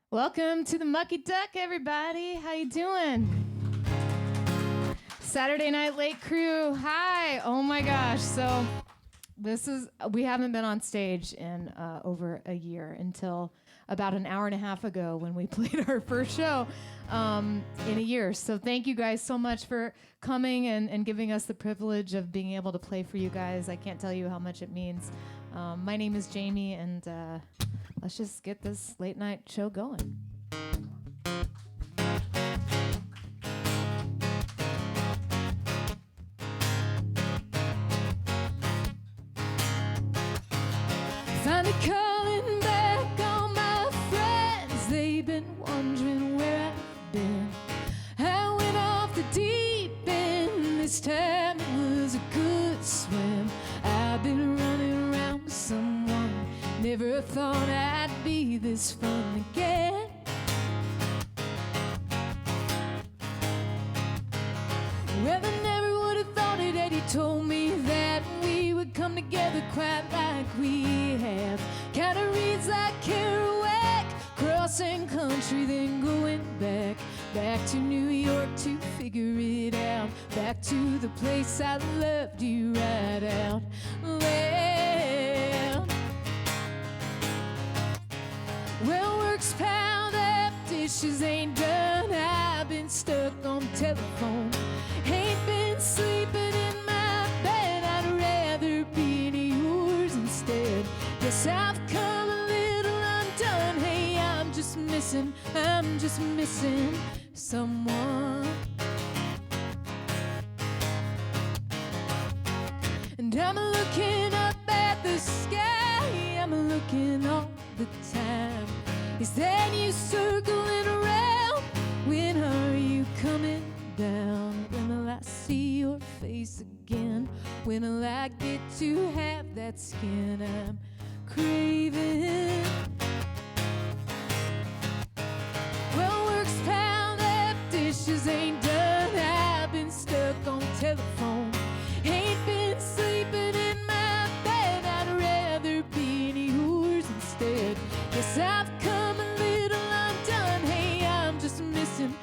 Welcome to the Mucky Duck, everybody. How you doing? Saturday Night Late Crew. Hi. Oh my gosh. So we haven't been on stage in over a year until about an hour and a half ago when we played our first show in a year. So thank you guys so much for coming and giving us the privilege of being able to play for you guys. I can't tell you how much it means. My name is Jaimee, and let's just get this late night show going. Finally calling back all my friends. They've been wondering where I've been. I went off the deep end. This time it was a good swim. I've been running around with someone. Never thought I'd be this fun again. Well, I never would have thought it had he told me that we would come together quite like we have. Kinda reads like Kerouac, crossing country then going back to New York to figure it out, back to the place I loved you right out loud. Well, work's piled up, dishes ain't done. I've been stuck on telephone. Ain't been sleeping in my bed. I'd rather be in yours instead. Guess I've come a little undone. Hey, I'm just missing someone. And I'm looking up at the sky. I'm looking all the time. Is that you circling around? When are you coming down? When will I see your face again? When will I get to have that skin I'm craving? Well, work's piled up, dishes ain't done. I've been stuck on telephone. Ain't been sleeping in my bed. I'd rather be in yours instead. Guess I've come a little undone. Hey, I'm just missing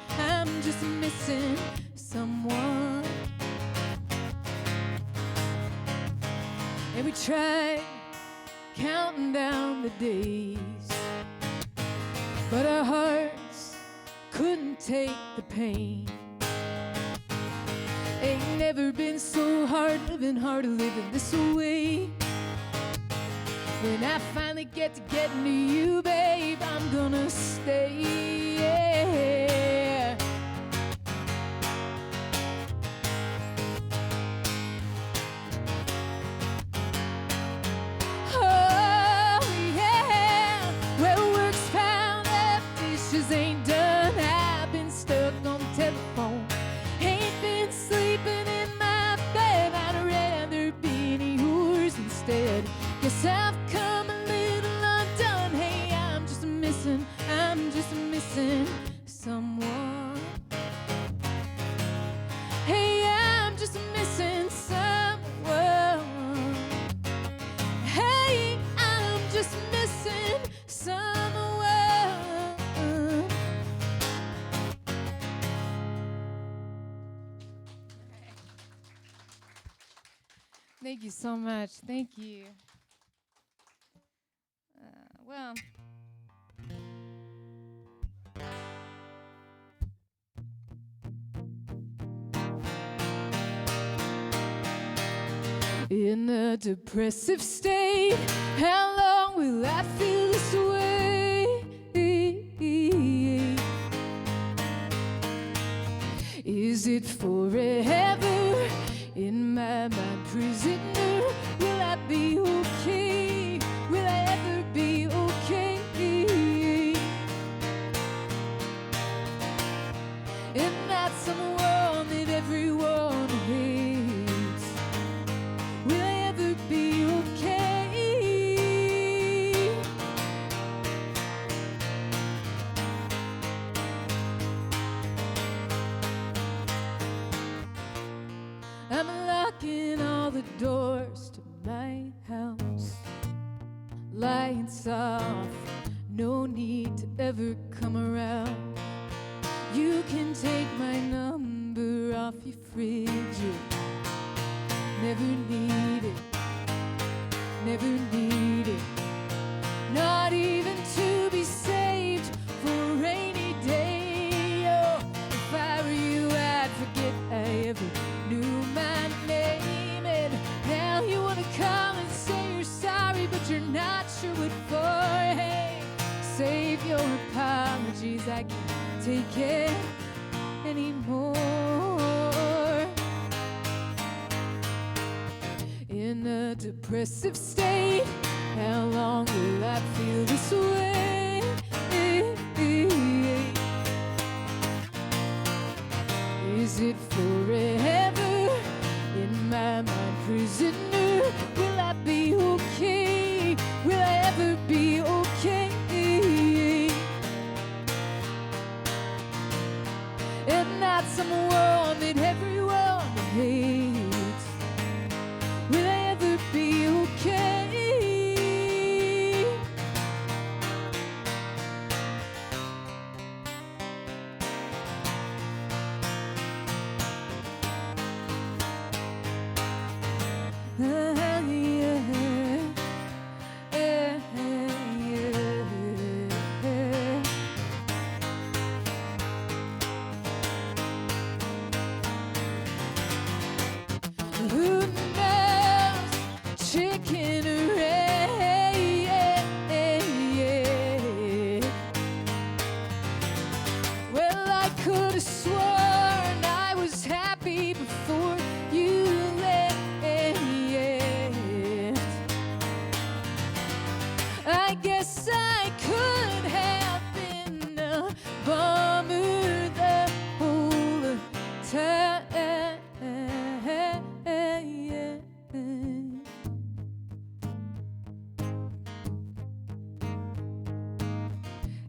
someone. And we tried counting down the days, but our hearts couldn't take the pain. Ain't never been so hard living this way. When I finally get to getting to you, babe, I'm gonna stay. Yeah. Oh, yeah. Well, work's piled up, dishes ain't done. I've been stuck on the telephone. Ain't been sleeping in my bed. I'd rather be in yours instead. Guess I've come a little undone. Hey, I'm just missing someone. Hey, I'm just missing someone. Hey, I'm just missing someone. Thank you so much. Thank you. Well, in a depressive state, how long will I feel this way? Is it forever? In my mind, prisoner, will I be okay? Will I ever be okay? And not someone that everyone hates. Will I ever be okay? I'm locking all the doors to my house, lying soft, no need to ever come around. You can take my number off your fridge. Never need it, never need it. Not even to be saved for a rainy day. Oh, if I were you, I'd forget I ever knew my name. And now you wanna come and say you're sorry, but you're not sure what for. Hey, save your apologies, I can't take it anymore. In a depressive state, how long will I feel this way? Is it forever? In my mind, prisoner, will I be okay? Will I ever be okay? And not someone that everyone hates. Will I ever be okay?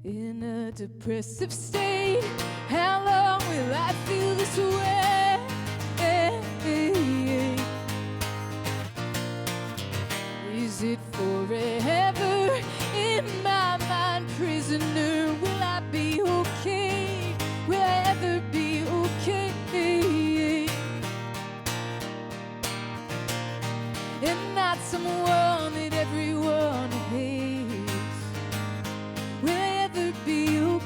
In a depressive state, how long will I feel this way? Is it forever? In my mind, prisoner, will I be okay? Will I ever be okay? And not someone that everyone hates. Will I ever be okay?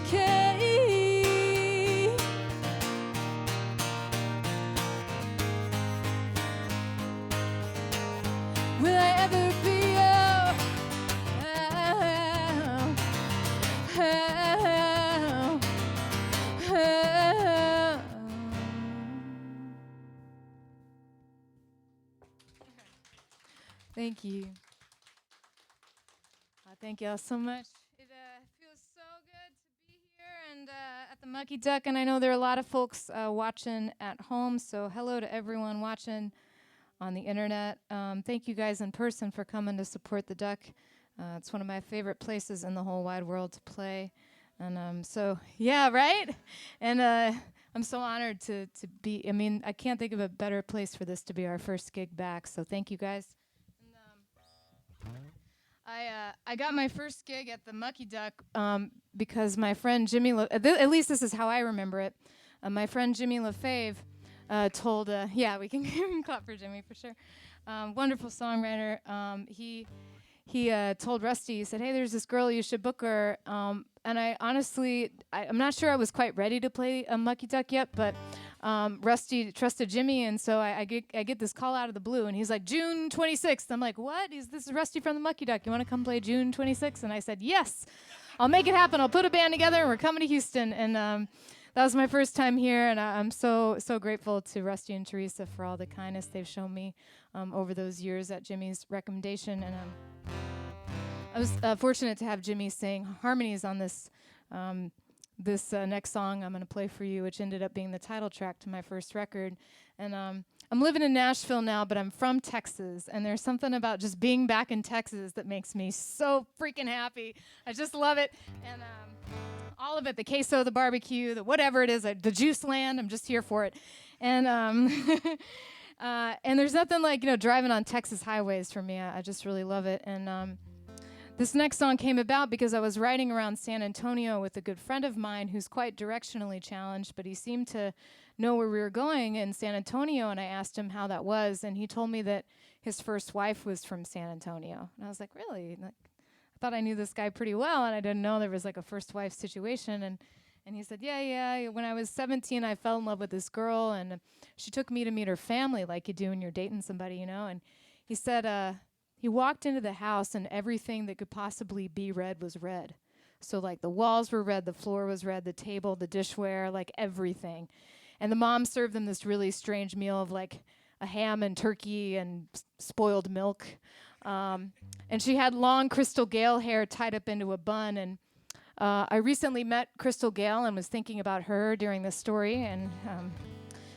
Will I ever be Thank you. Thank y'all so much. It feels so good to be here and at the Mucky Duck, and I know there are a lot of folks watching at home, so hello to everyone watching on the internet. Thank you guys in person for coming to support the Duck. It's one of my favorite places in the whole wide world to play. And so, yeah, right? And I'm so honored to be, I mean, I can't think of a better place for this to be our first gig back, so thank you guys. I got my first gig at the Mucky Duck because my friend Jimmy, at least this is how I remember it, my friend Jimmy LaFave told, yeah, we can clap for Jimmy for sure, wonderful songwriter. He told Rusty, he said, hey, there's this girl, you should book her. And I honestly, I'm not sure I was quite ready to play a Mucky Duck yet, but Rusty trusted Jimmy, and so I get this call out of the blue, and he's like, June 26th. I'm like, what? This is Rusty from the Mucky Duck. You want to come play June 26th? And I said, yes, I'll make it happen. I'll put a band together, and we're coming to Houston. And that was my first time here, and I'm so grateful to Rusty and Teresa for all the kindness they've shown me over those years at Jimmy's recommendation. And I was fortunate to have Jimmy sing harmonies on this next song I'm going to play for you, which ended up being the title track to my first record. And I'm living in Nashville now, but I'm from Texas, and there's something about just being back in Texas that makes me so freaking happy. I just love it. And all of it, the queso, the barbecue, the whatever it is, the juice land, I'm just here for it. And and there's nothing like, driving on Texas highways for me. I just really love it. And This next song came about because I was riding around San Antonio with a good friend of mine who's quite directionally challenged, but he seemed to know where we were going in San Antonio, and I asked him how that was, and he told me that his first wife was from San Antonio. And I was like, really? Like, I thought I knew this guy pretty well, and I didn't know there was like a first wife situation. And he said, yeah, when I was 17, I fell in love with this girl, and she took me to meet her family like you do when you're dating somebody, you know. And he said, he walked into the house and everything that could possibly be red was red. So like the walls were red, the floor was red, the table, the dishware, like everything. And the mom served them this really strange meal of like a ham and turkey and spoiled milk. And she had long Crystal Gale hair tied up into a bun. And I recently met Crystal Gale and was thinking about her during this story. And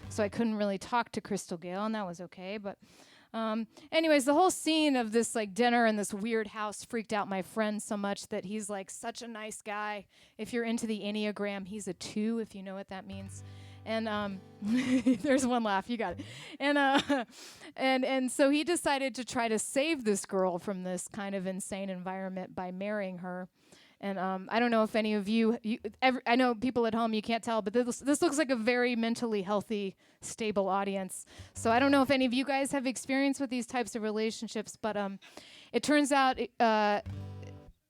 so I couldn't really talk to Crystal Gale, and that was okay. But anyways, the whole scene of this like dinner in this weird house freaked out my friend so much that he's like such a nice guy. If you're into the Enneagram, he's a 2, if you know what that means. And there's one laugh, you got it. And so he decided to try to save this girl from this kind of insane environment by marrying her. And I don't know if any of I know people at home, you can't tell, but this looks like a very mentally healthy, stable audience. So I don't know if any of you guys have experience with these types of relationships, but it turns out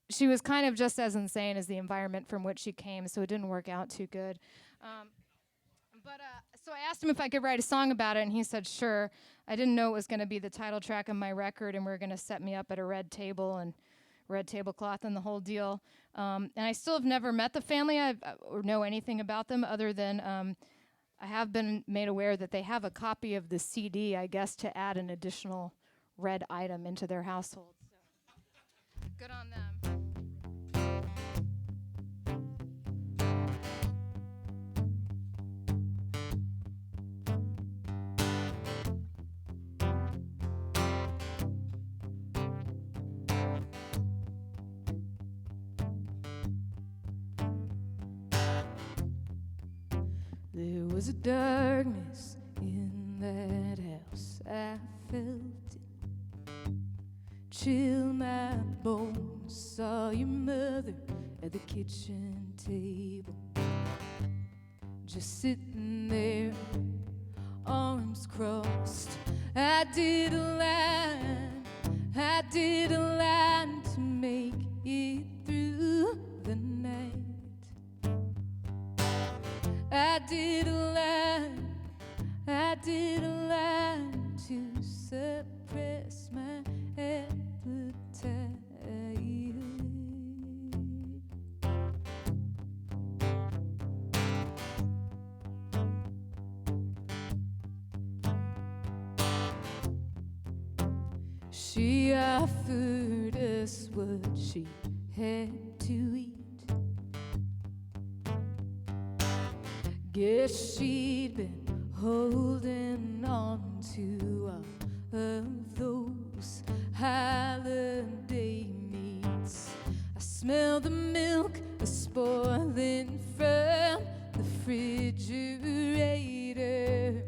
she was kind of just as insane as the environment from which she came, so it didn't work out too good. So I asked him if I could write a song about it, and he said, sure. I didn't know it was going to be the title track of my record, and we were going to set me up at a red table and red tablecloth and the whole deal. And I still have never met the family or know anything about them other than I have been made aware that they have a copy of the CD, I guess, to add an additional red item into their household. So good on them. There was a darkness in that house, I felt it chill my bones. Saw your mother at the kitchen table, just sitting there, arms crossed. I did a line to make it through the night. I did a line to suppress my appetite. She offered us what she had to eat. Guess she'd been holding on to all of those holiday meats. I smell the milk spoiling from the refrigerator.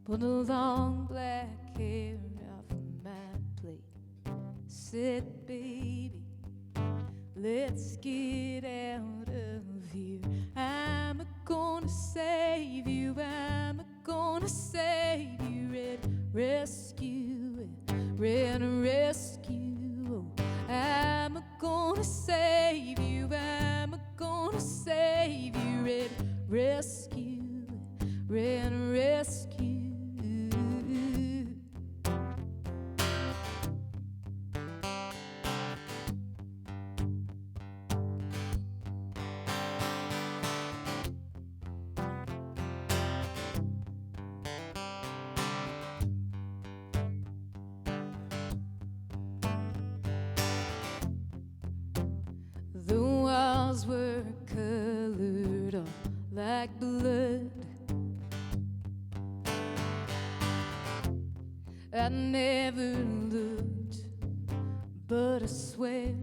Pulled a long black hair off my plate. Said, baby, let's get out of here. I'm gonna save you, I'm gonna save you, red rescue, red rescue. I'm gonna save you, I'm gonna save you, red rescue, red rescue. The walls were colored all like blood. I never looked, but I swear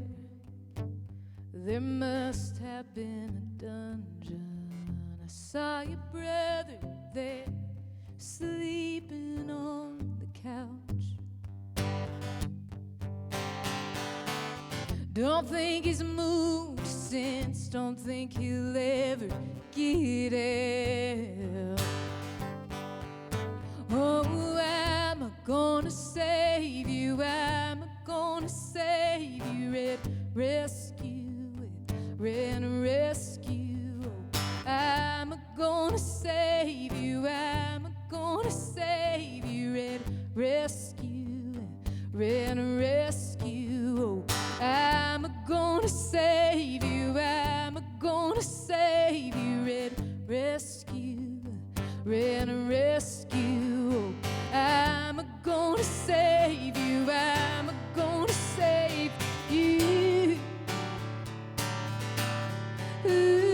there must have been a dungeon. I saw your brother there, sleeping on the couch. Don't think he's moved since, don't think he'll ever get help. Oh, am I gonna save you? Am I gonna save you? Red rescue, red rescue. Oh, am I gonna save you? Am I gonna save you? Red rescue, red rescue. Oh, am I gonna save you? Am I gonna save you? Red rescue, red rescue. Am I gonna save you? Am I gonna save you? Ooh.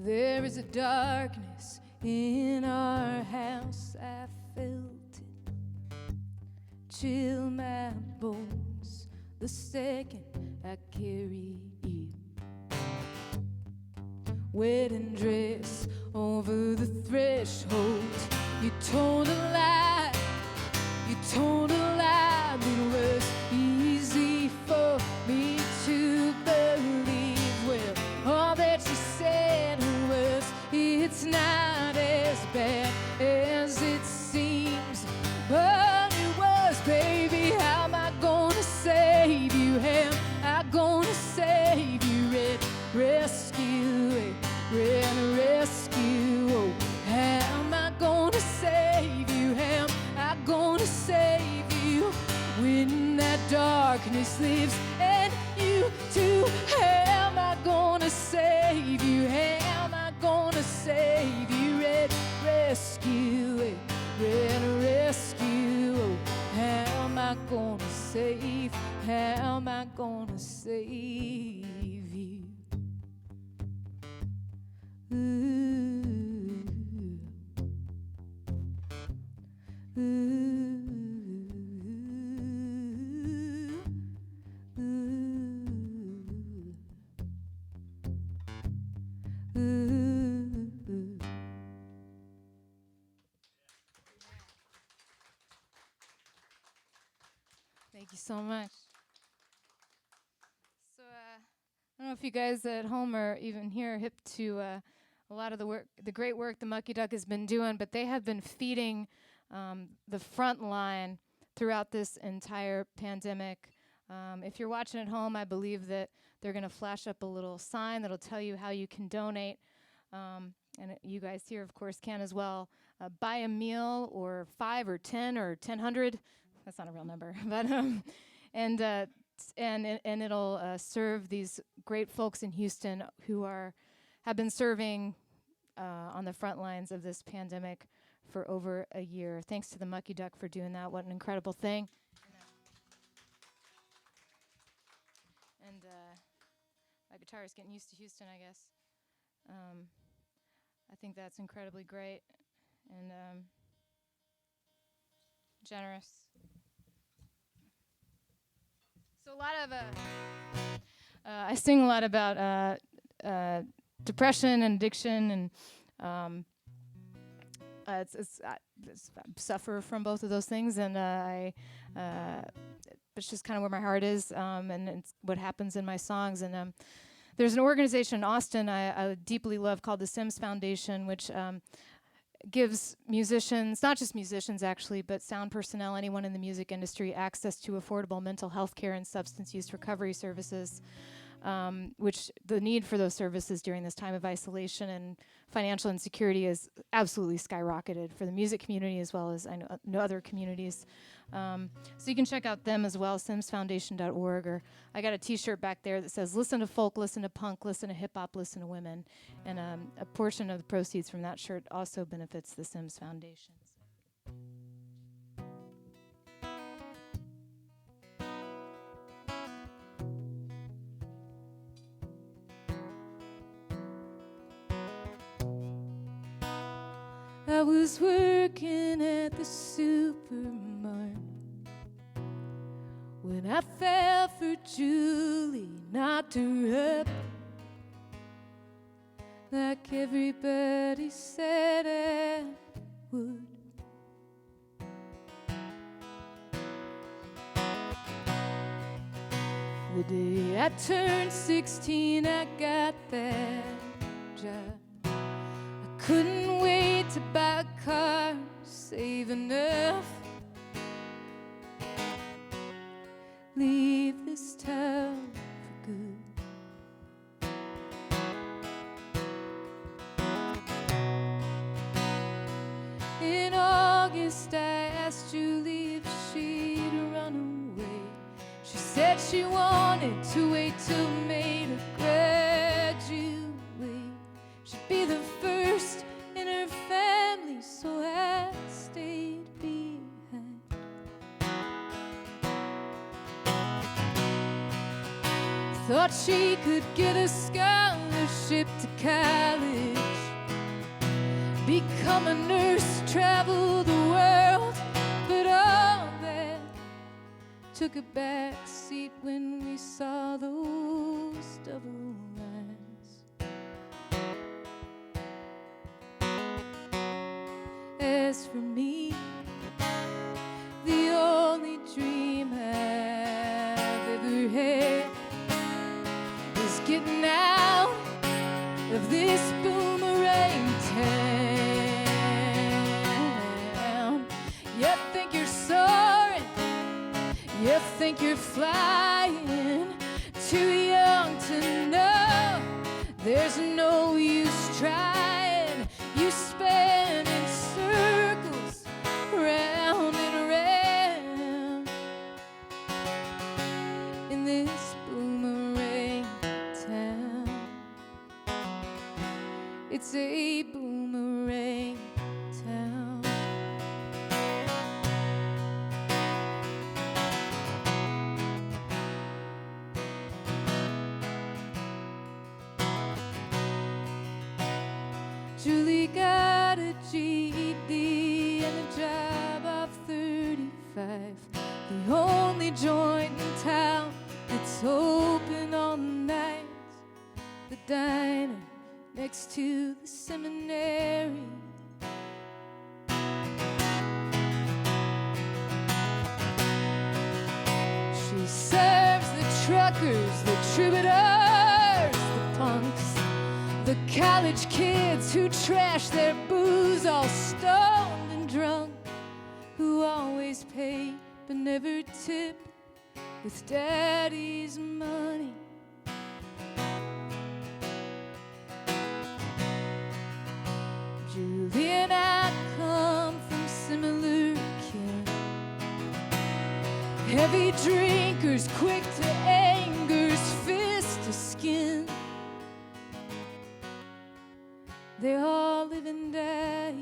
There is a darkness in our house, I felt it chill my bones the second I carried you. Wedding dress over the threshold, you told a lie, you told a lie, but it was easy for me to believe. Well, all that you said was, it's not as bad as it seems. But it was, baby, how am I gonna save you? How am I gonna save you? Red rescue, red rescue. Oh, how am I gonna save you? How am I gonna save you? When that darkness lives and you too, how am I gonna save you? How am I gonna save you? Red rescue, red rescue. Oh, how am I gonna save? How am I gonna save you? Ooh. Ooh. Thank you so much. So, I don't know if you guys at home are even here hip to a lot of the work, the great work the Mucky Duck has been doing, but they have been feeding the front line throughout this entire pandemic. If you're watching at home, I believe that they're going to flash up a little sign that'll tell you how you can donate. And you guys here, of course, can as well. Buy a meal, or 5 or 10 or 1,000. That's not a real number, but and it'll serve these great folks in Houston who have been serving on the front lines of this pandemic for over a year. Thanks to the Mucky Duck for doing that. What an incredible thing! And my guitar is getting used to Houston, I guess. I think that's incredibly great and generous. So a lot of I sing a lot about depression and addiction, and I suffer from both of those things, and it's just kind of where my heart is, and it's what happens in my songs. And there's an organization in Austin I deeply love called the Sims Foundation, which gives musicians, not just musicians actually, but sound personnel, anyone in the music industry, access to affordable mental health care and substance use recovery services, which the need for those services during this time of isolation and financial insecurity is absolutely skyrocketed for the music community as well as I know other communities. So you can check out them as well, simsfoundation.org, or I got a t-shirt back there that says, listen to folk, listen to punk, listen to hip-hop, listen to women. And a portion of the proceeds from that shirt also benefits the Sims Foundation. I was working at the supermarket when I fell for Julie, knocked her up like everybody said I would. The day I turned 16, I got that job. I couldn't wait to buy a car, save enough, leave this town for good. In August, I asked Julie if she'd run away. She said she wanted to wait till May to graduate. She'd be the first in her family, so I stayed behind. Thought she could get a scholarship to college, become a nurse, travel the world, but all that took a back seat when we saw those double lines. As for me, the only dream I've ever had is getting out of this boomerang town. You think you're soaring, you think you're flying, too young to know there's no use trying. You spin in circles, round and round, in this boomerang town. It's a boomerang town. Julie got a GED and a job of 35. The only joint in town that's open all night. The diner next to the seminary. She serves the truckers, the troubadours, the punks, the college kids who trash their booze, all stoned and drunk, who always pay but never tip with daddy's money. Julie and I come from similar kin, heavy drinkers, quick to anger's fist to skin. They all live and die.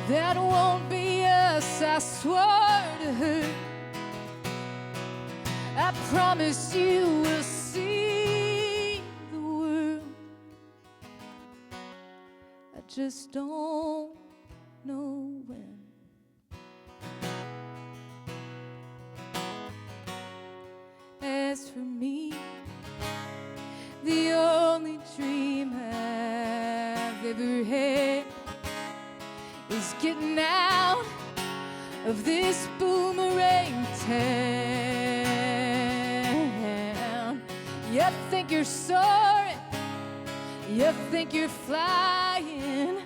That won't be us, I swore to her. I promise you we'll see the world. I just don't know when. As for me, the only dream I've ever had is getting out of this boomerang town. You think you're soaring, you think you're flying,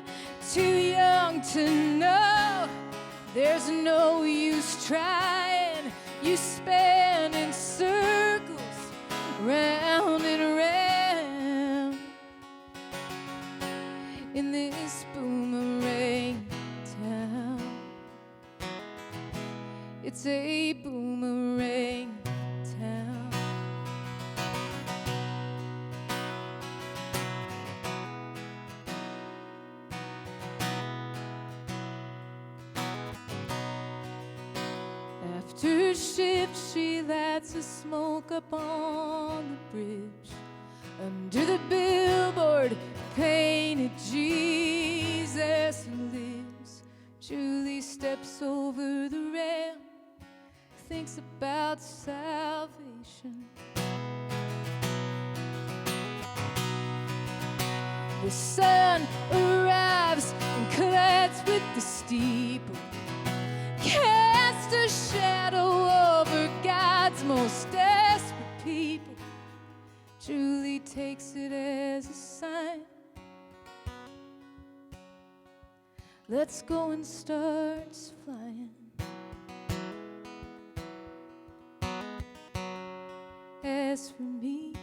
too young to know there's no use trying. You spin in circles, round and round, in this boomerang town. It's a boomerang town. her shift, she lights a smoke up on the bridge. Under the billboard painted Jesus lives. Julie steps over the rail, thinks about salvation. The sun arrives and collides with the steeple, cast a shadow over God's most desperate people. Julie takes it as a sign. Let's go, and starts flying. As for me,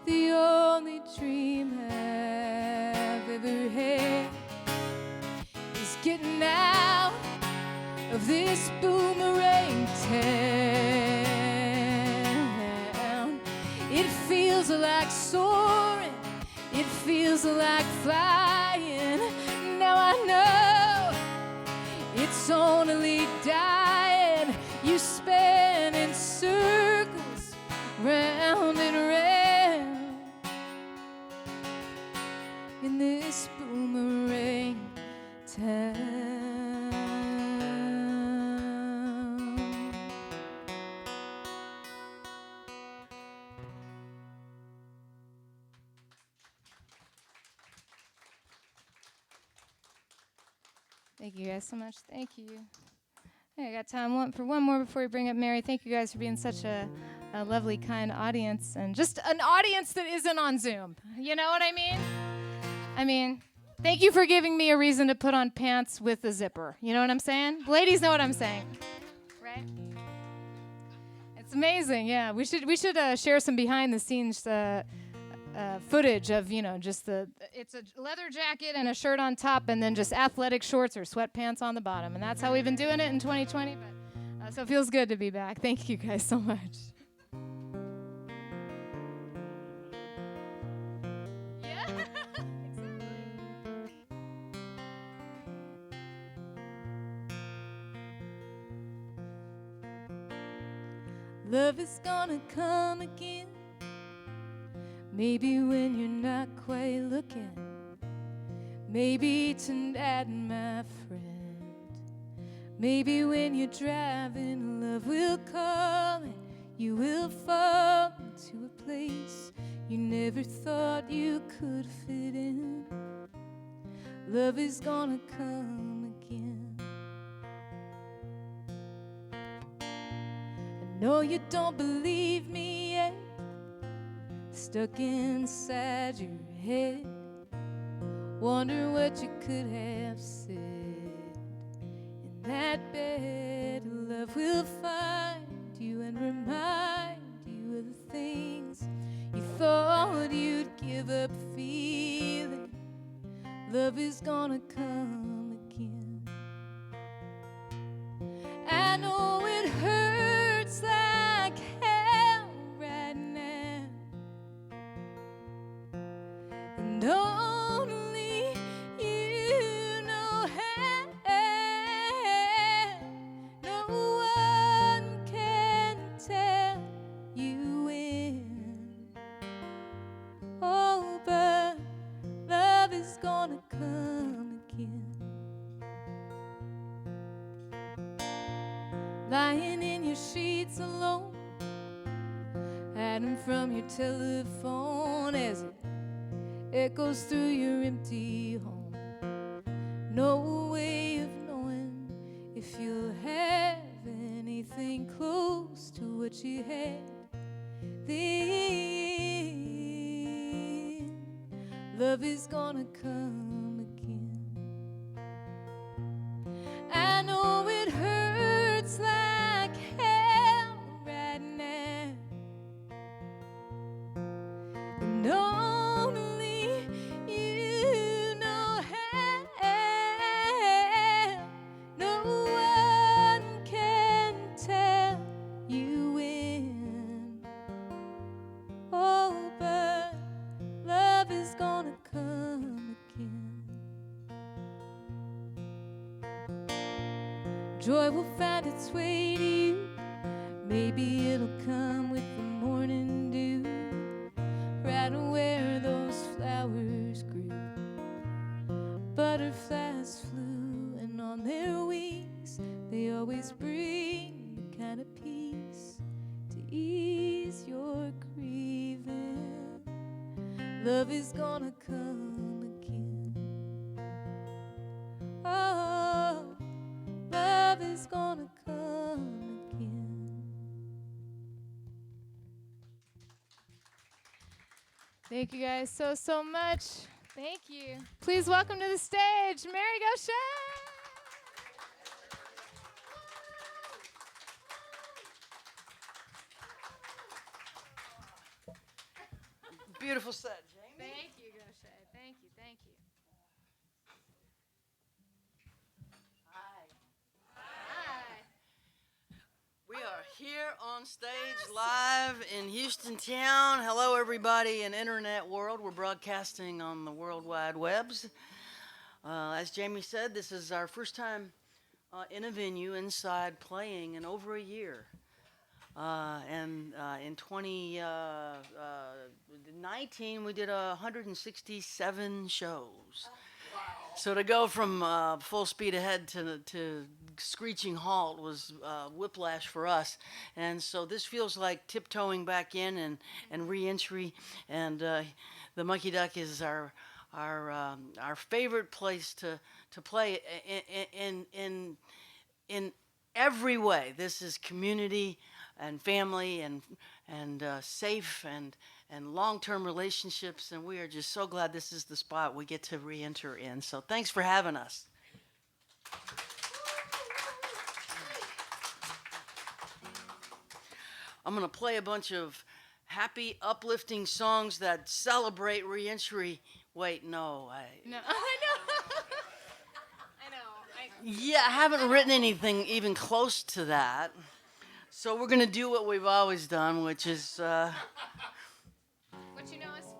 the only dream I've ever had is getting out of this boomerang town. It feels like soaring, it feels like flying. Now I know it's only dying. You spin in circles, round and round, in this boomerang town. Thank you guys so much. Thank you. I got time for one more before we bring up Mary. Thank you guys for being such a lovely, kind audience, and just an audience that isn't on Zoom. You know what I mean? I mean, thank you for giving me a reason to put on pants with a zipper. You know what I'm saying? Ladies know what I'm saying, right? It's amazing. Yeah, we should share some behind the scenes footage of, you know, just it's a leather jacket and a shirt on top, and then just athletic shorts or sweatpants on the bottom, and that's how we've been doing it in 2020. But so it feels good to be back. Thank you guys so much. Yeah. Love is gonna come again. Maybe when you're not quite looking. Maybe tonight, my friend. Maybe when you're driving, love will come and you will fall into a place you never thought you could fit in. Love is gonna come again. I know you don't believe me yet. Stuck inside your head, wonder what you could have said in that bed. Love will find you and remind you of the things you thought you'd give up feeling. Love is gonna come again. I know it hurts like hell right now, and only you know how. No one can tell you when. Oh, but love is gonna come again. Lying in your sheets alone, hiding from your telephone as it echoes through your empty home. No way of knowing if you'll have anything close to what you had then. Love is gonna come again. I know it hurts like hell right now, and only you know how. No one can tell you when. Oh, but love is gonna come again. joy will find its way to you. Maybe it'll come with the morning dew, right where those flowers grew. Butterflies flew, and on their wings they always bring the kind of peace to ease your grieving. Love is gonna come again. Oh, love is gonna come again. Thank you guys so much. Thank you. Please welcome to the stage, Mary Gauthier. Beautiful set, Jaimee. Thank you, Gauthier. Thank you, thank you. Hi. We are here on stage live in Houston town. Hello, everybody in internet world. We're broadcasting on the World Wide Webs. As Jaimee said, this is our first time in a venue inside playing in over a year. And in 2019, we did 167 shows. So to go from full speed ahead to screeching halt was whiplash for us. And so this feels like tiptoeing back in and re-entry. And the Mucky Duck is our favorite place to play in every way. This is community and family and safe and long-term relationships, and we are just so glad this is the spot we get to re-enter in. So thanks for having us. I'm going to play a bunch of happy, uplifting songs that celebrate re-entry. Wait, no. No, I know. Yeah, I haven't written anything even close to that. So we're going to do what we've always done, which is... What you know us for.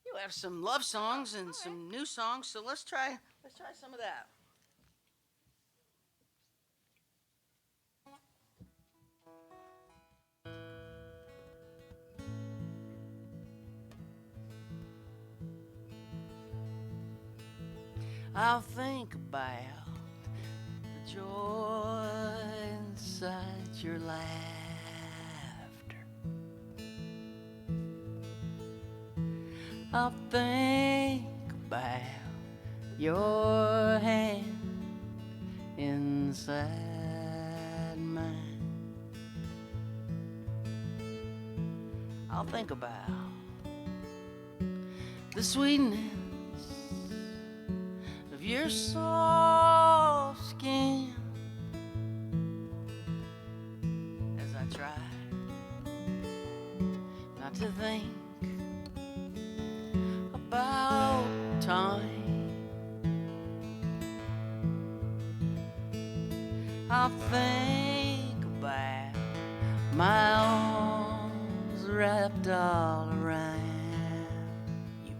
You have some love songs and some new songs, so let's try some of that. I'll think about the joy inside your laughter. I'll think about your hand inside mine. I'll think about the sweetness of your soft skin as I try not to think about time. I think about my arms wrapped all around you.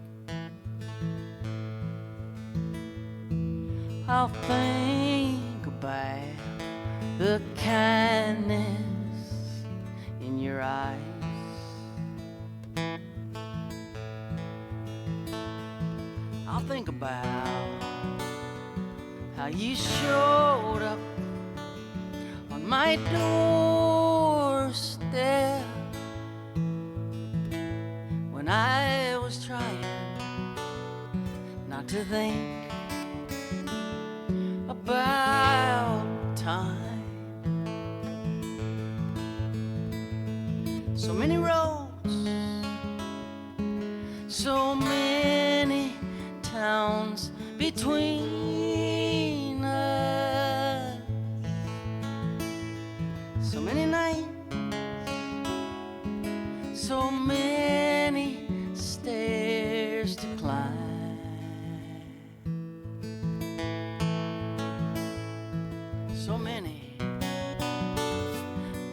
I'll think about the kindness in your eyes. I'll think about how you showed up on my doorstep when I was trying not to think about time. So many roads, so many towns between us, so many nights, so many stairs to climb, so many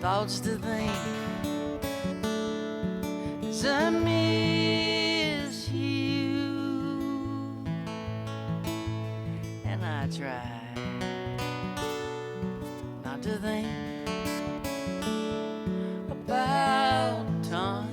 thoughts to think as 'cause I miss you, and I try not to think about time.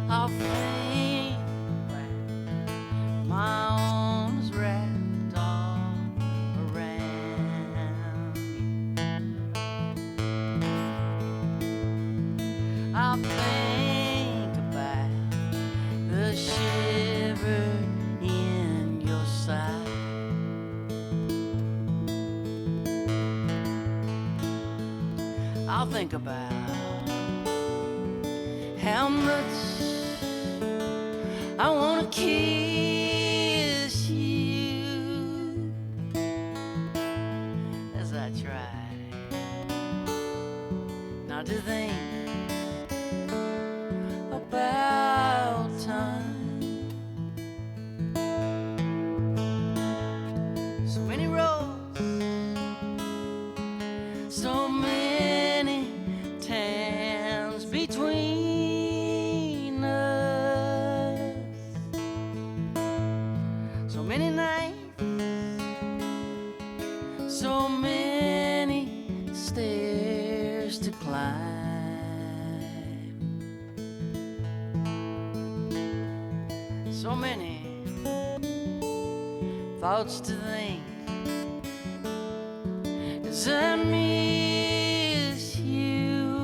I'll think my arms wrapped all around you. I'll think about the shiver in your side. I'll think about how much I wanna kiss you as I try not to think about time. So many roads, so many towns between us, so many nights, so many stairs to climb, so many thoughts to think, 'cause I miss you,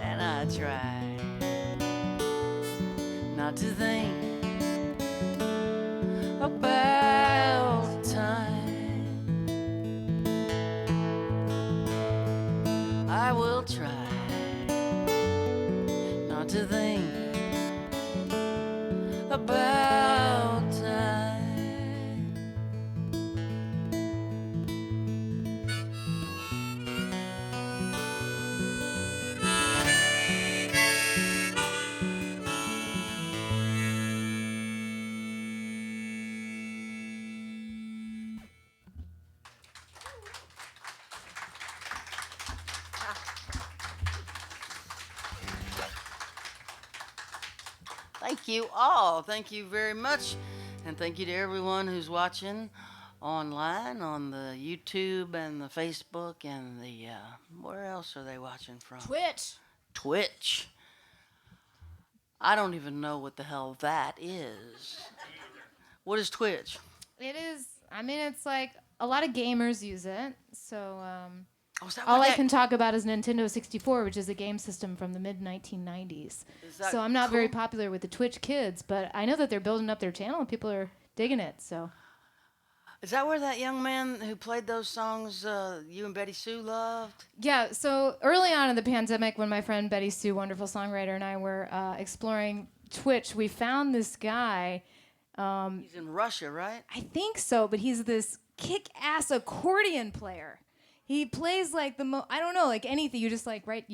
and I try not to think about time. I will try not to think about time. Thank you all. Thank you very much. And thank you to everyone who's watching online on the YouTube and the Facebook and the, where else are they watching from? Twitch. Twitch. I don't even know what the hell that is. What is Twitch? It is, I mean, it's like a lot of gamers use it. So Oh, is that all what I that- can talk about is Nintendo 64, which is a game system from the mid-1990s. Is that So I'm not very cool? popular with the Twitch kids, but I know that they're building up their channel and people are digging it. So Is that where that young man who played those songs you and Betty Sue loved? yeah, so early on in the pandemic, when my friend Betty Sue, wonderful songwriter, and I were exploring Twitch, we found this guy. He's in Russia, right? I think so, but he's this kick-ass accordion player. He plays like I don't know, like anything. You just like, right,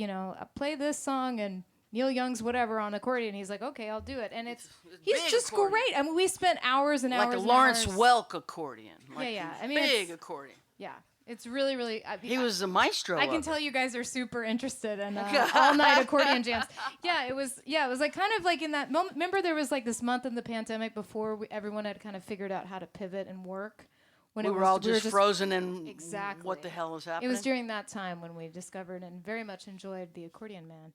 play this song and Neil Young's whatever on accordion. He's like, okay, I'll do it. And he's big just accordion. great. I mean, we spent hours and hours Like a and Lawrence hours. Welk accordion. Like yeah. a I mean, big it's- accordion. Yeah, it's really, really. He was the maestro. I can of tell it. you guys are super interested in all-night accordion jams. It was like kind of like in that moment. Remember, there was like this month in the pandemic before everyone had kind of figured out how to pivot and work. When We were all just frozen in Exactly. what the hell was happening. It was during that time when we discovered and very much enjoyed the Accordion Man.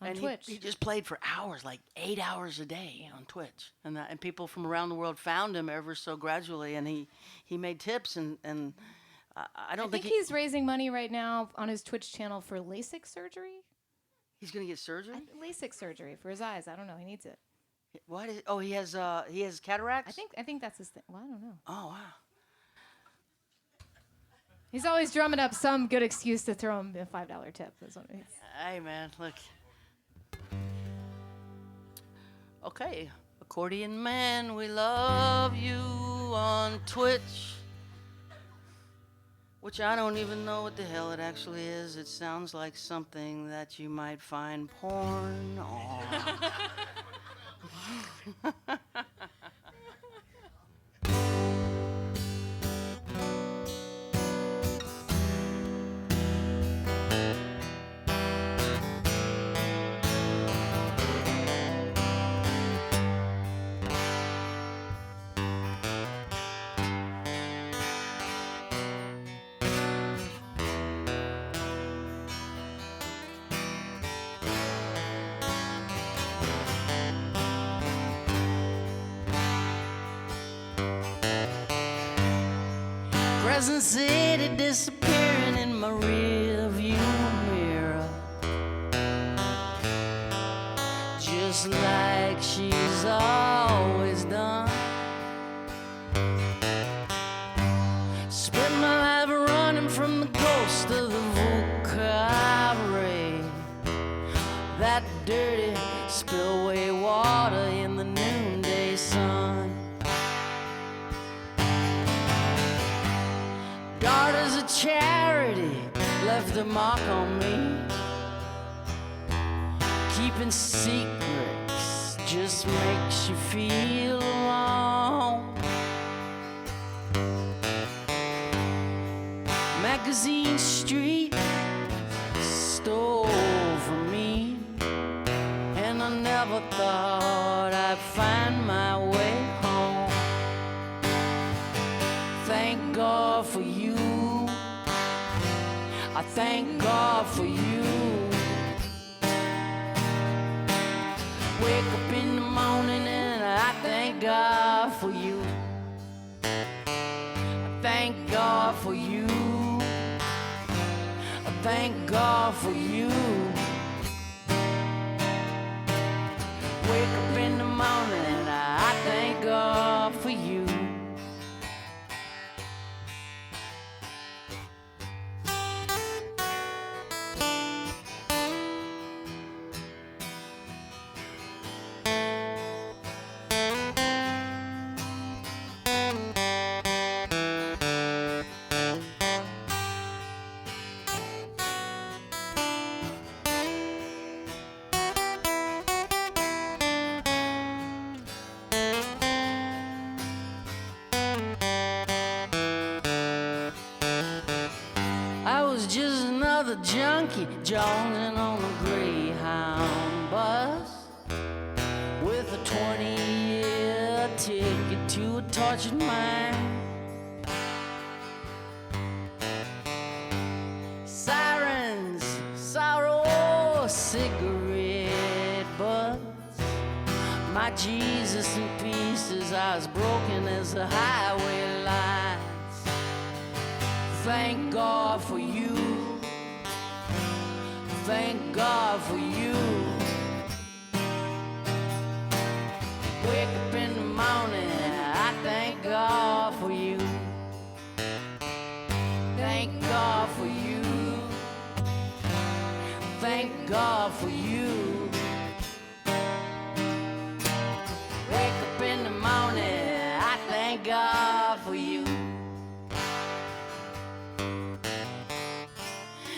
on and Twitch. He just played for hours, like 8 hours a day on Twitch, and people from around the world found him ever so gradually, and he made tips, and I don't think he's raising money right now on his Twitch channel for LASIK surgery. He's gonna get surgery. LASIK surgery for his eyes. I don't know. He needs it. What is? Oh, he has cataracts. I think that's his thing. Well, I don't know. Oh wow. He's always drumming up some good excuse to throw him a $5 tip. That's what it means. Hey man, look. Okay, Accordion Man, we love you on Twitch. Which I don't even know what the hell it actually is. It sounds like something that you might find porn on. Crescent City disappearing in my rearview mirror, just like she's always done. Spent my life running from the ghost of the Cabaret, that dirty spillway water in the noonday sun. Daughters of Charity left a mark on me. Keeping secrets just makes you feel alone. Magazine Street stole from me, and I never thought I'd find my way home. Thank God for you. I thank God for you. Wake up in the morning and I thank God for you. I thank God for you. I thank God for you. Wake up in the morning and I thank God for you. Junkie jonesing on a Greyhound bus with a 20-year ticket to a tortured mind. Sirens, sorrow, cigarette butts. My Jesus in pieces are as broken as the highway lines. Thank God for you. Thank God for you. Wake up in the morning, I thank God for you. Thank God for you. Thank God for you. Wake up in the morning, I thank God for you.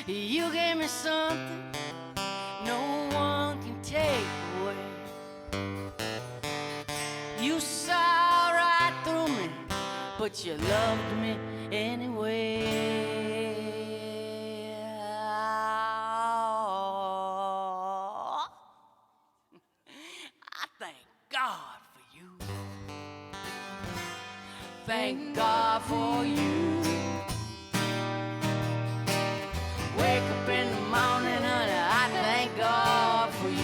You gave me something no one can take away. You saw right through me, but you loved me anyway. I thank God for you. Thank God for you. Wake up in the morning, honey, I thank God for you.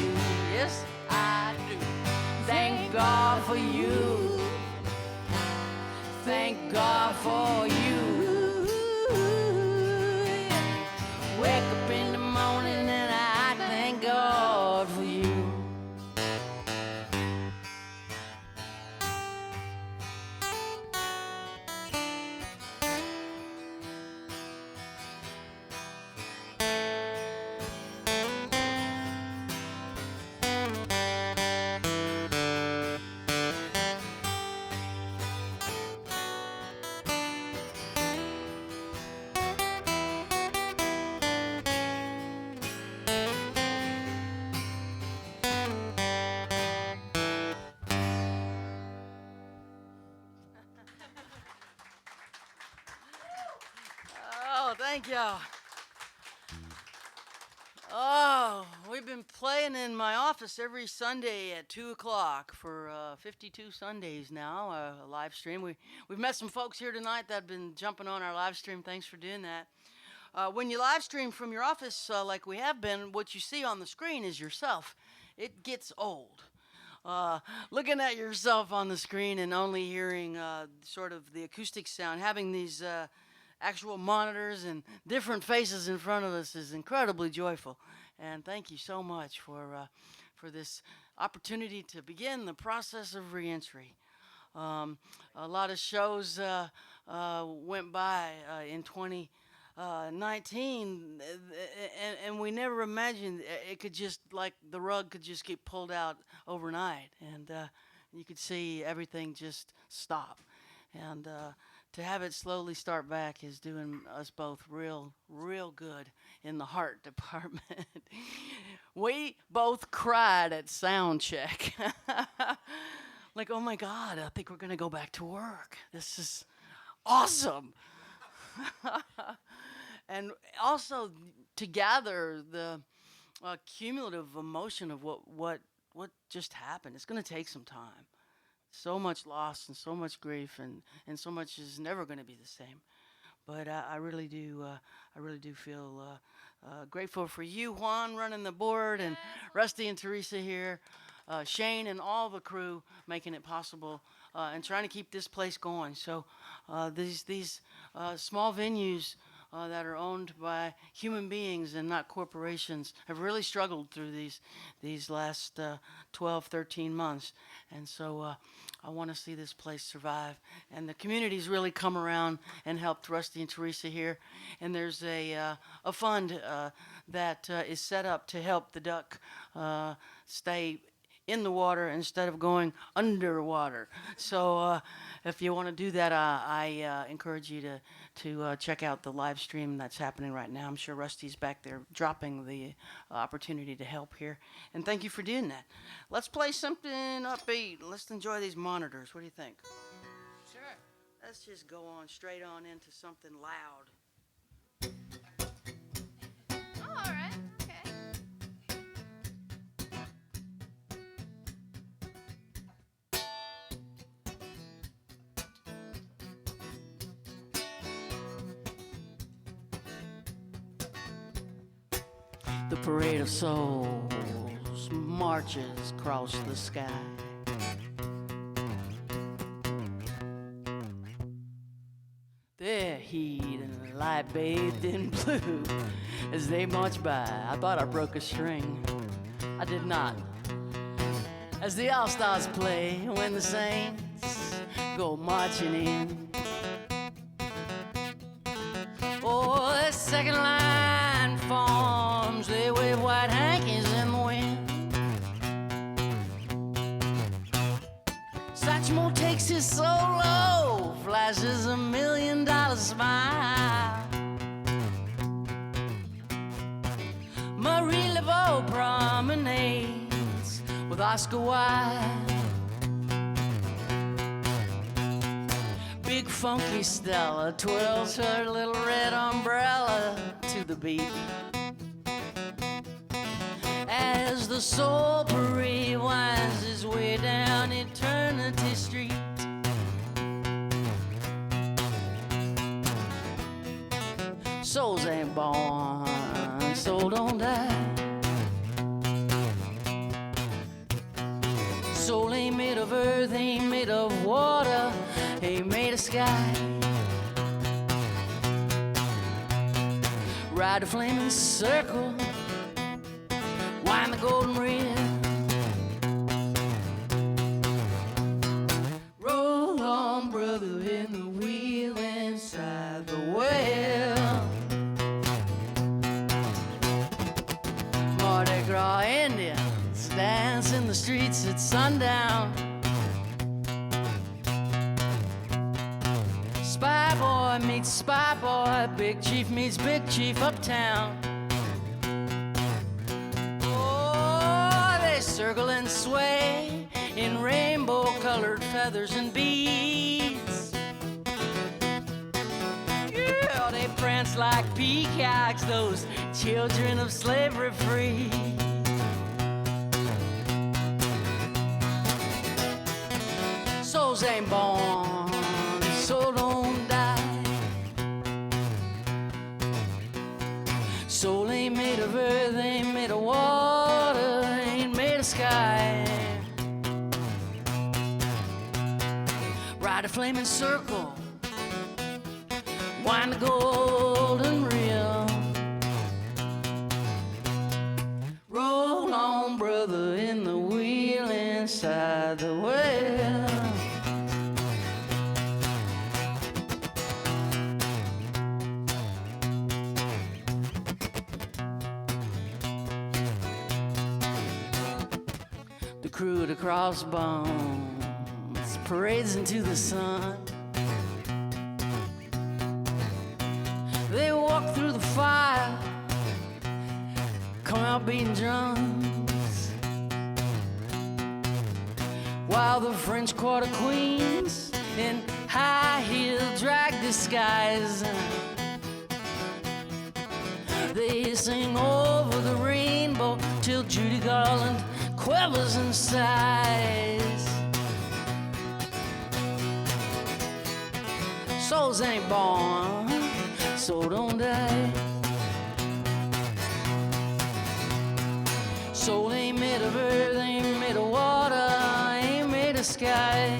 Thank you. Oh, we've been playing in my office every Sunday at 2 o'clock for 52 Sundays now, a live stream. We've met some folks here tonight that have been jumping on our live stream. Thanks for doing that. When you live stream from your office like we have been, what you see on the screen is yourself. It gets old. Looking at yourself on the screen and only hearing sort of the acoustic sound, having these actual monitors and different faces in front of us is incredibly joyful. And thank you so much for this opportunity to begin the process of reentry. A lot of shows went by in 2019, and we never imagined it could just, like, the rug could just get pulled out overnight, and you could see everything just stop. And to have it slowly start back is doing us both real good in the heart department. We both cried at sound check. Like, oh my God, I think we're gonna go back to work. This is awesome. And also to gather the cumulative emotion of what just happened. It's gonna take some time. So much loss and so much grief, and so much is never going to be the same. But I really do feel grateful for you, Juan, running the board, and Rusty and Teresa here, Shane and all the crew making it possible, and trying to keep this place going. So these small venues that are owned by human beings and not corporations have really struggled through these last 12, 13 months. And so I want to see this place survive. And the community's really come around and helped Rusty and Teresa here. And there's a fund that is set up to help the duck stay in the water instead of going underwater. So if you want to do that, I encourage you to check out the live stream that's happening right now. I'm sure Rusty's back there dropping the opportunity to help here. And thank you for doing that. Let's play something upbeat. Let's enjoy these monitors. What do you think? Sure. Let's just go on straight on into something loud. Oh, all right. Okay. The parade of souls marches across the sky. Their heat and light bathed in blue as they march by. I thought I broke a string. I did not. As the All-Stars play when the Saints go marching in. Oh, the second line forms, they wave white hankies in the wind. Satchmo takes his solo, flashes $1 million smile. Marie Laveau promenades with Oscar Wilde. Big funky Stella twirls her little red umbrella to the beat. As the soul parade winds its way down Eternity Street. Souls ain't born, soul don't die. Soul ain't made of earth, ain't made of water, ain't made of sky. Ride the flaming circle, wind the golden reel. Roll on, brother, in the wheel inside the well. Mardi Gras Indians dance in the streets at sundown. Spy boy meets spy boy, big chief meets big chief uptown. Oh, they circle and sway in rainbow-colored feathers and beads. Yeah, they prance like peacocks, those children of slavery free. Souls ain't born, so don't die. Soul ain't made of earth, ain't made of water, ain't made of sky. Ride a flaming circle, wind the golden reel. Roll on, brother, in the wheel inside the well. The crew of the Crossbones parades into the sun. They walk through the fire, come out beating drums, while the French Quarter Queens in high-heeled drag disguise, they sing over the rainbow till Judy Garland quivers and sighs. Souls ain't born, so don't die. Soul ain't made of earth, ain't made of water, ain't made of sky.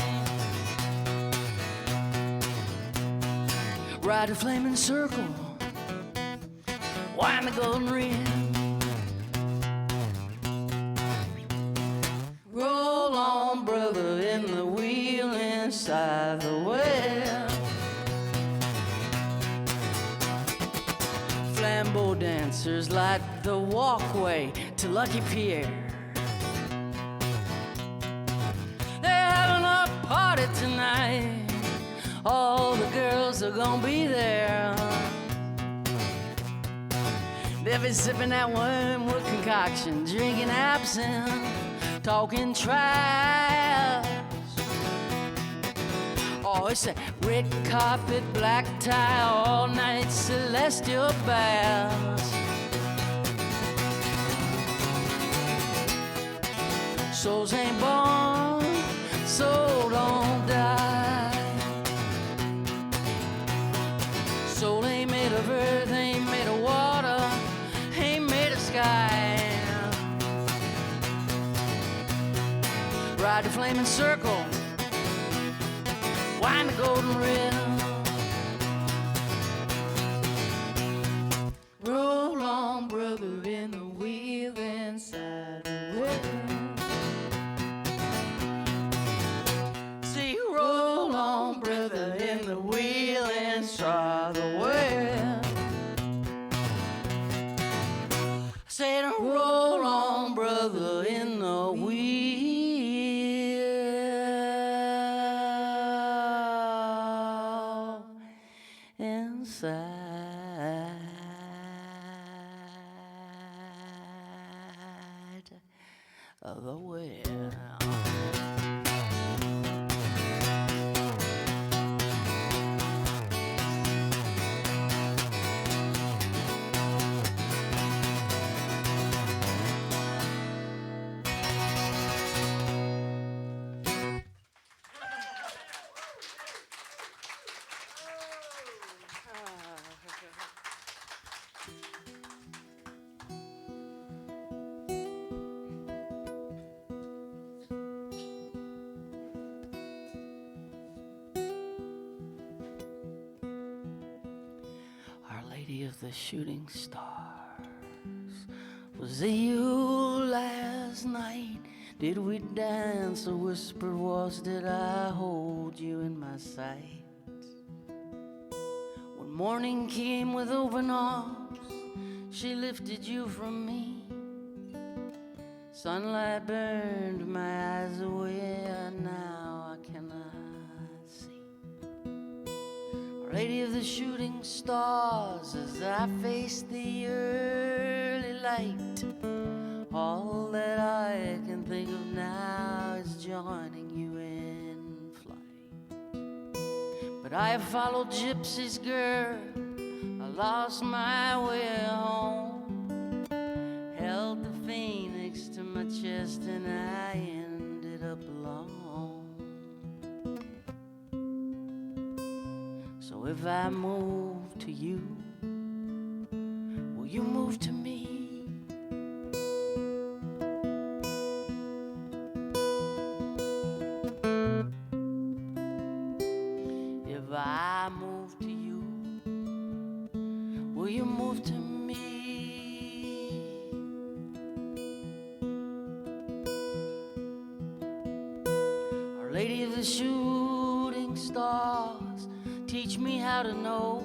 Ride a flaming circle, wind the golden reel. Roll on, brother, in the wheel inside the well. Flambeau dancers light the walkway to Lucky Pier. They're having a party tonight, all the girls are gonna be there. They'll be sipping that wormwood concoction, drinking absinthe, talking trash. Oh, it's a red carpet, black tie, all night celestial baths. Souls ain't born, so don't die. Soul ain't made of earth, ain't made of water, ain't made of sky. Ride the flaming circle, wind the golden reel. Roll on, brother, in the wheel inside the well. See, roll on, brother, in the wheel inside the well. Say, roll on, brother, in the wheel. Of the well. Of the shooting stars, was it you last night? Did we dance? A whisper was, did I hold you in my sight? When morning came with open arms, she lifted you from me. Sunlight burned my eyes away, and now I cannot see. Lady of the shooting stars, as I face the early light, all that I can think of now is joining you in flight. But I have followed gypsies, girl, a lost my way home, held the phoenix to my chest, and I ended up alone. So if I move to you, will you move to me? If I move to you, will you move to me? Our Lady of the Shooting Stars, teach me how to know.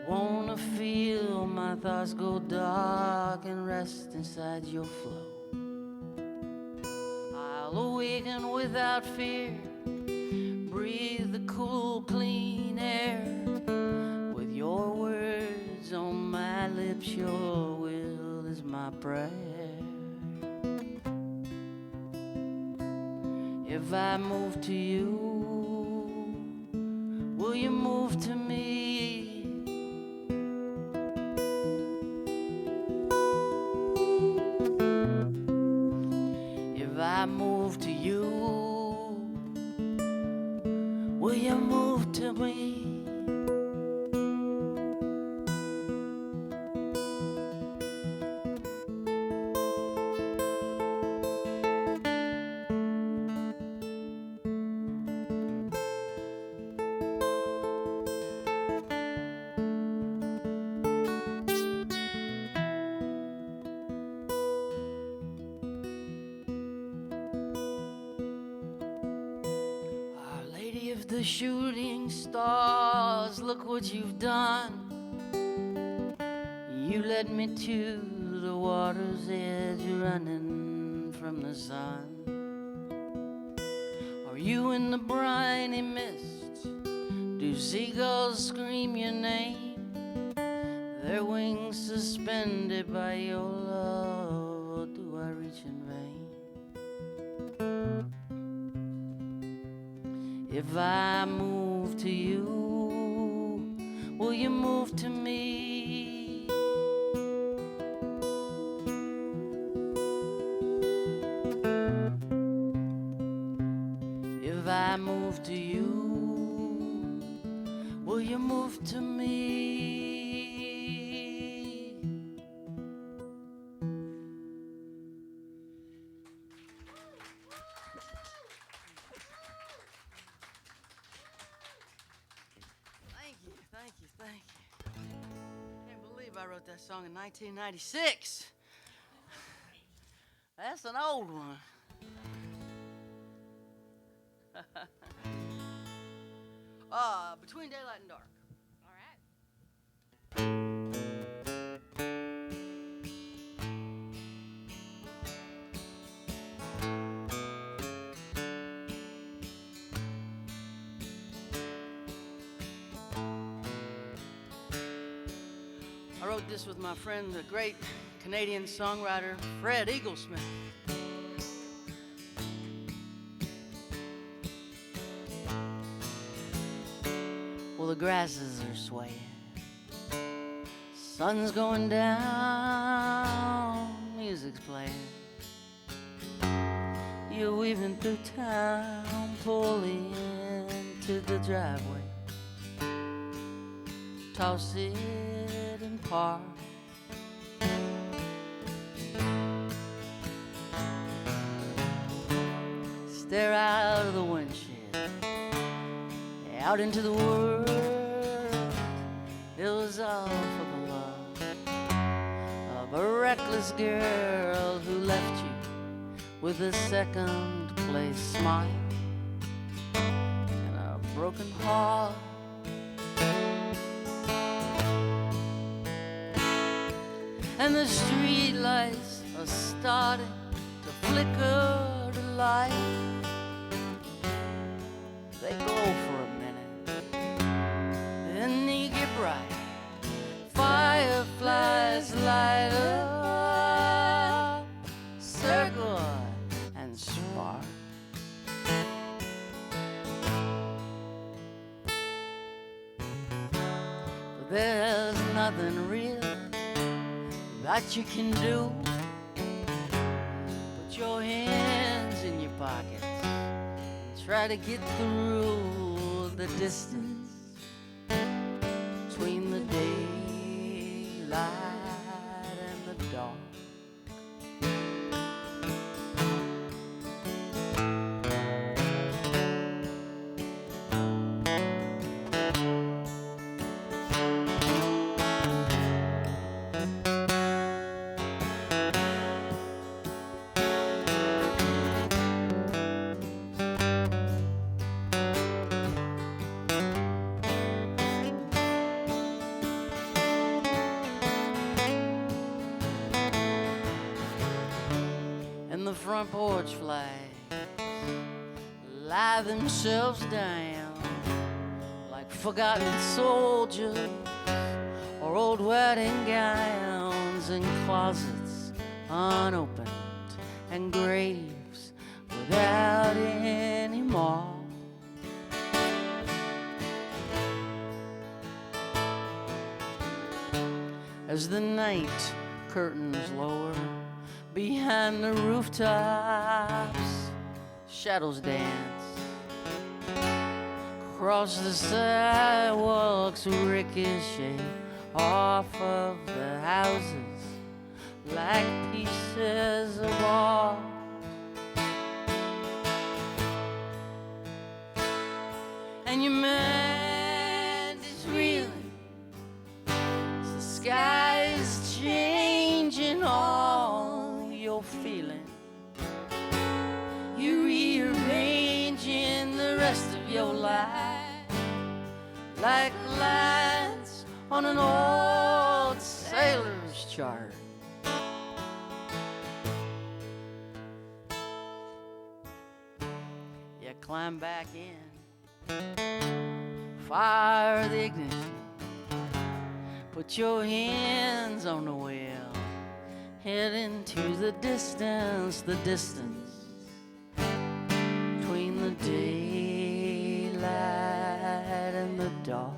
Wanna feel my thoughts go dark and rest inside your flow. I'll awaken without fear, breathe the cool, clean air. With your words on my lips, your will is my prayer. If I move to you, will you move to me? If I move to you, will you move to me? The shooting stars, look what you've done. You led me to the water's edge, running from the sun. Are you in the briny mist? Do seagulls scream your name? Their wings suspended by your love, or do I reach in vain? If I move to you, will you move to me? If I move to you, will you move to me? Thank you. Can't believe I wrote that song in 1996. That's an old one. Between Daylight and Dark. All right. I wrote this with my friend, the great Canadian songwriter Fred Eaglesmith. Well, the grasses are swaying, sun's going down, music's playing. You're weaving through town, pulling into the driveway. Toss it and park. Stare out of the windshield, out into the world. It was all for the love of a reckless girl who left you with a second place smile and a broken heart. And the street lights are starting to flicker to light. They go for a minute, then they get bright. Fireflies light up, circle and spark. For nothing real that you can do. Put your hands in your pockets and try to get through the distance between the daylight and the dark. The front porch flags lie themselves down like forgotten soldiers or old wedding gowns in closets unopened and graves without any more. As the night curtains lower behind the rooftops, shadows dance across the sidewalks, ricochet off of the houses like pieces of art. And your mind is reeling as the sky is changing all you're feeling. You're rearranging the rest of your life like lines on an old sailor's chart. You climb back in, fire the ignition, put your hands on the wheel, head into the distance between the daylight and the dark.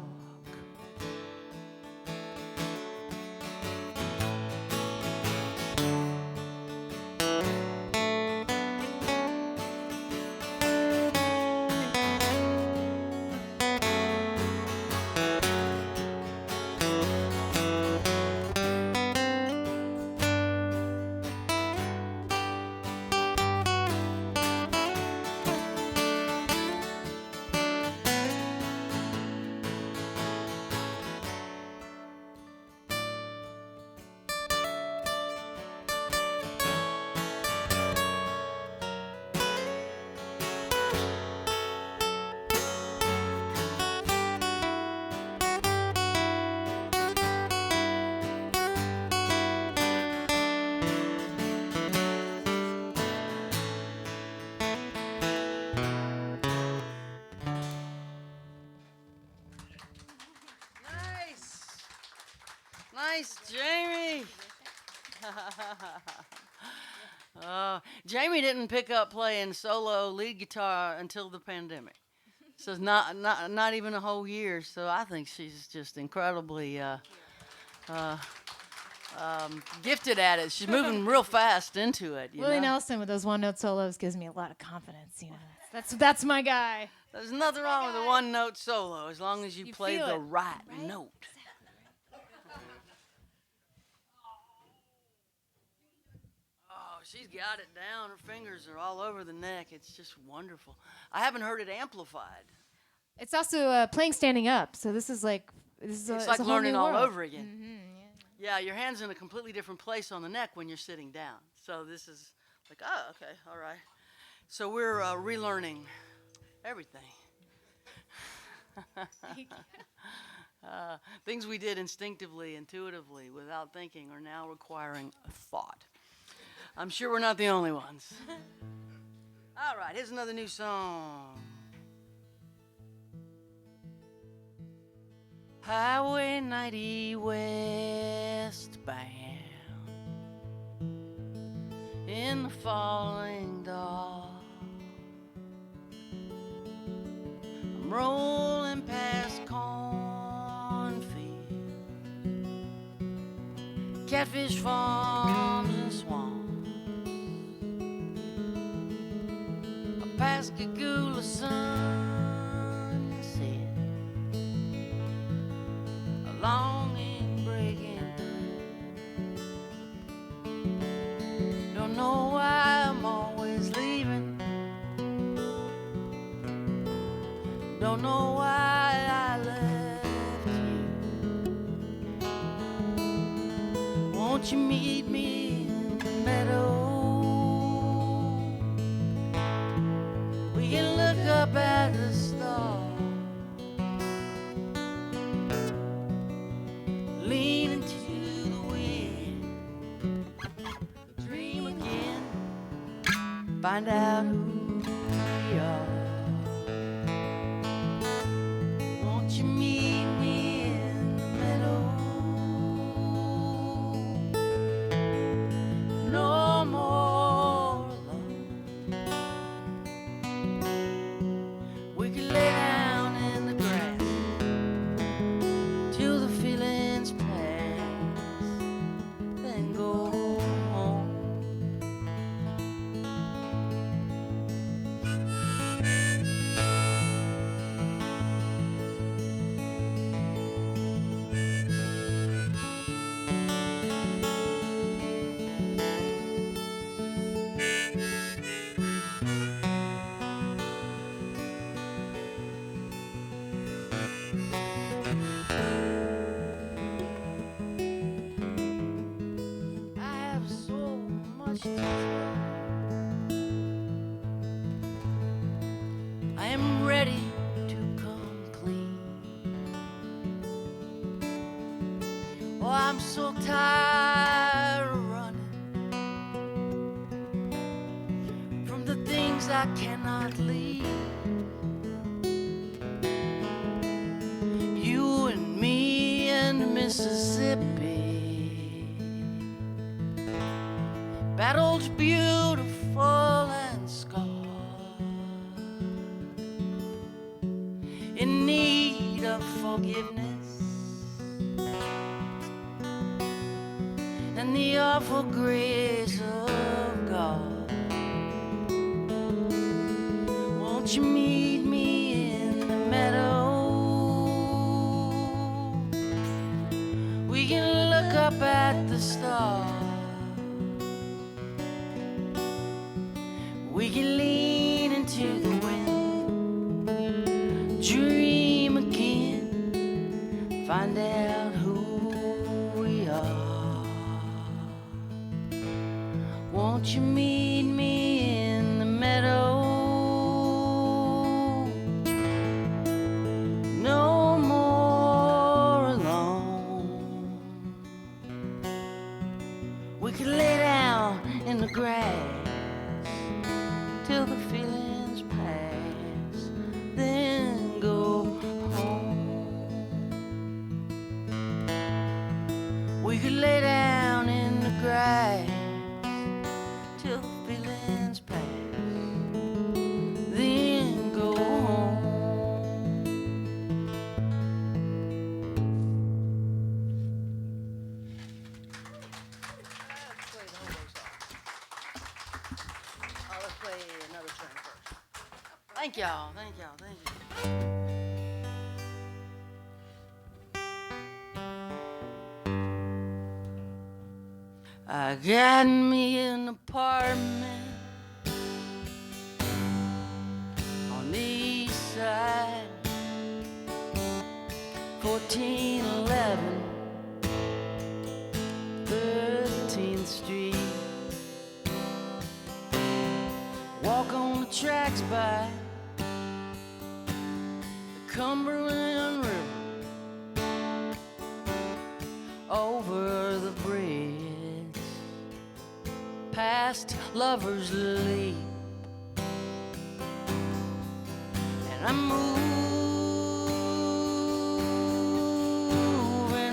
Nice, Jaimee. Jaimee didn't pick up playing solo lead guitar until the pandemic. So it's not even a whole year. So I think she's just incredibly gifted at it. She's moving real fast into it. Willie Nelson with those one-note solos gives me a lot of confidence. You know, that's my guy. There's nothing wrong with a one-note solo as long as you play the right note. She's got it down. Her fingers are all over the neck. It's just wonderful. I haven't heard it amplified. It's also playing standing up. So this is like it's like a learning all world. over again. Mm-hmm, yeah, your hand's in a completely different place on the neck when you're sitting down. So this is like, oh, okay, all right. So we're relearning everything. Things we did instinctively, intuitively, without thinking are now requiring a thought. I'm sure we're not the only ones. All right, here's another new song. Highway 90 westbound in the falling dark. I'm rolling past cornfields catfish farms and swamps, a Pascagoula sunset, a longing breaking through. Don't know why I'm always leaving. Don't know why I left you. Won't you meet me in the meadow? We can look up at the stars, lean into the wind, dream again, find out who we are. Won't you meet me in the meadow? No more alone. We could lay down in the grass till the feelings pass, then go home. I have so much to tell. I am ready to come clean. Oh, I'm so tired of running from the things I cannot leave. You and me and Mississippi, battles beautiful and scarred, in need of forgiveness and the awful grace of God. Won't you meet me in the meadow? We can look up at the stars, we can lean into the wind, dream again, find out who we are. Won't you meet me in the meadow? No more alone. We could lay down in the grass till the feelings pass, then go home. We could lay down in the grass till the feelings pass, then go home. Let's play another turn first. Thank y'all, thank y'all, thank you. I got me an apartment on the east side, 1411 13th Street. Walk on the tracks by the Cumberland River, over the bridge past Lover's Leap, and I'm moving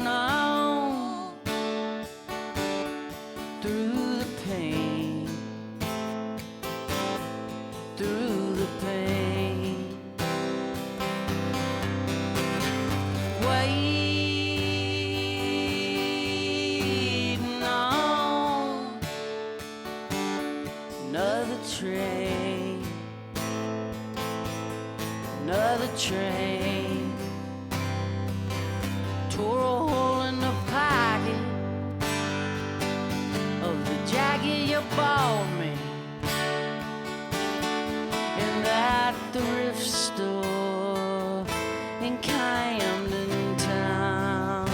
on through the pain, through the pain. Waiting train, another train, tore a hole in the pocket of the jacket you bought me, in that thrift store in Camden Town.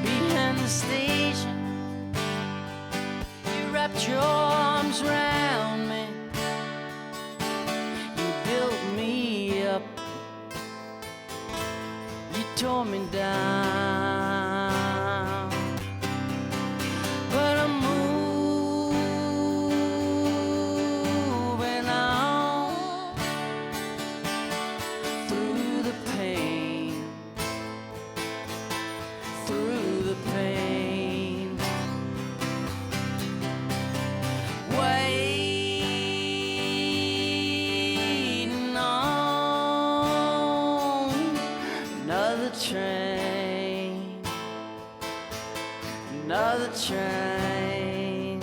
Behind the station, you wrapped your arms round me, you built me up, you tore me down. But I'm moving on through the pain, through the pain, waiting on another train, another train.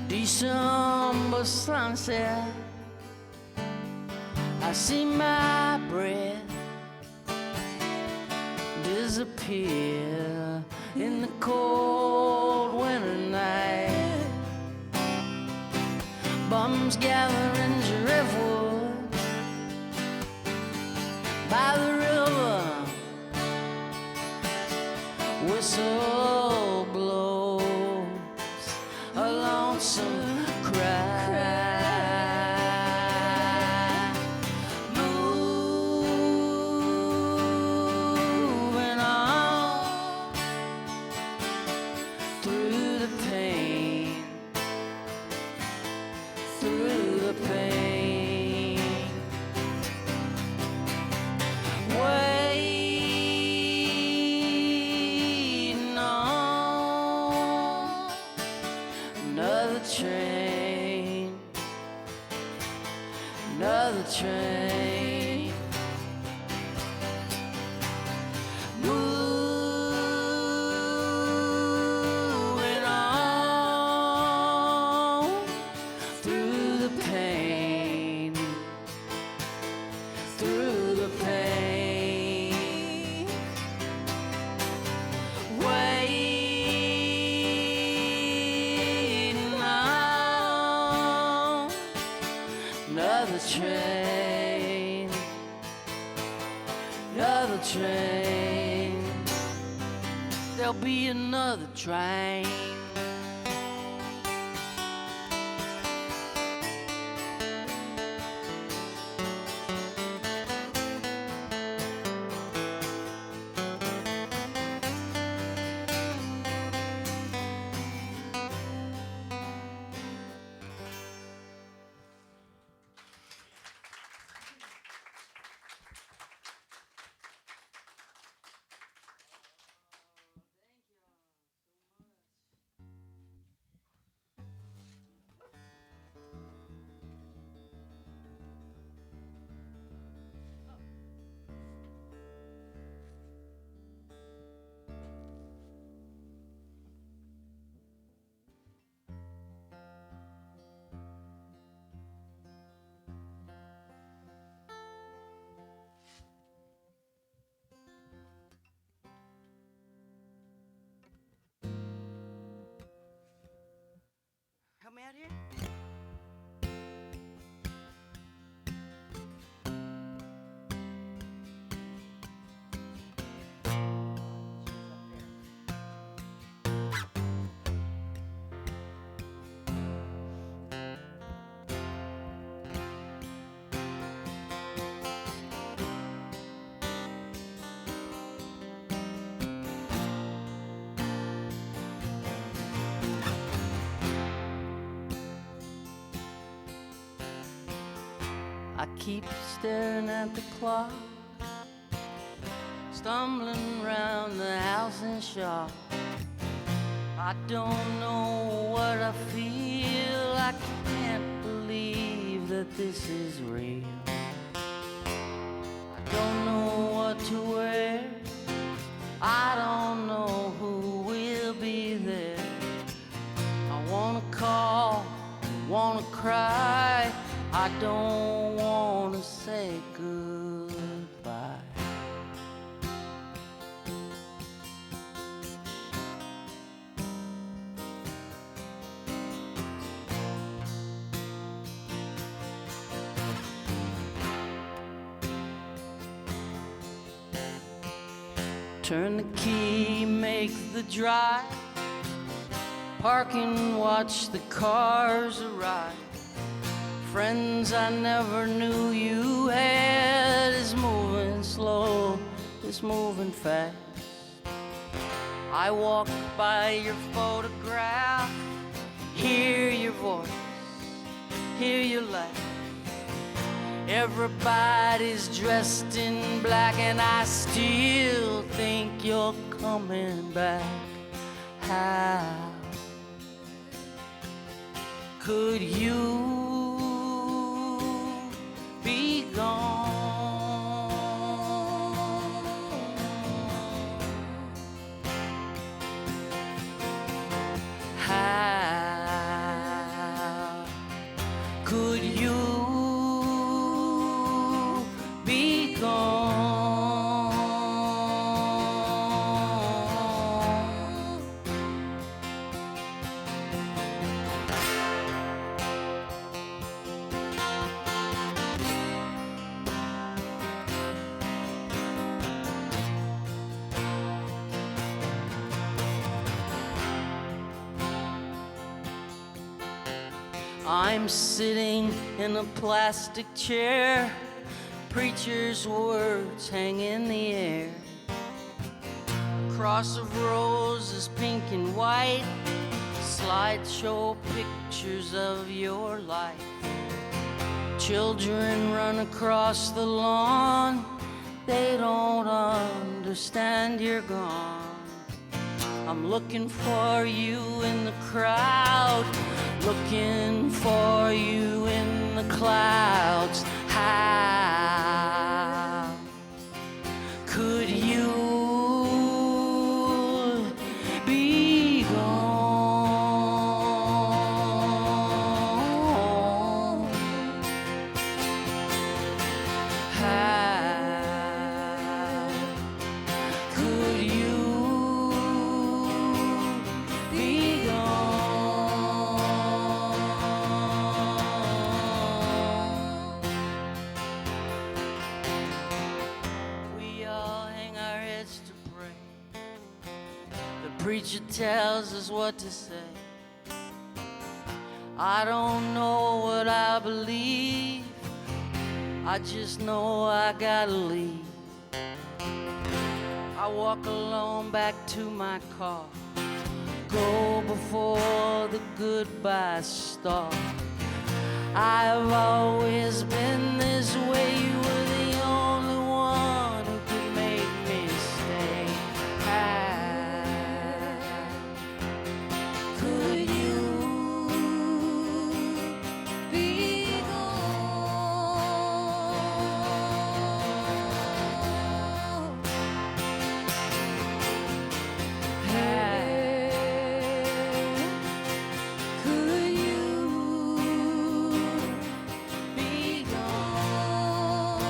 December sunset, I see my breath disappear in the cold winter night. Bums gather in driftwood by the river, whistle blows a lonesome cry. Moving on through the pain, through the pain, waiting on another train, another train, moving on through the pain, through the pain, waiting on another train, another train. There'll be another train. Help me out here. keep staring at the clock, stumbling round the house and shop. I don't know what I feel. I can't believe that this is real. I don't know what to wear. I don't know who will be there. I wanna call, wanna cry. I don't wanna say goodbye. Turn the key, make the drive, park and watch the cars arrive. Friends I never knew you had is moving slow, is moving fast. I walk by your photograph, hear your voice, hear your laugh. Everybody's dressed in black and I still think you're coming back. How could you be gone? How could you be gone? I'm sitting in a plastic chair, preacher's words hang in the air. A cross of roses, pink and white, slideshow pictures of your life. Children run across the lawn, they don't understand you're gone. I'm looking for you in the crowd, looking for you in the clouds. How could you be gone? How could you be gone? We all hang our heads to pray. The preacher tells us what to say. I don't know what I believe, I just know I gotta leave. I walk alone back to my car, go before the goodbyes start. I've always been this way, you were the only one who could make me stay. How could you be gone? How could you be gone?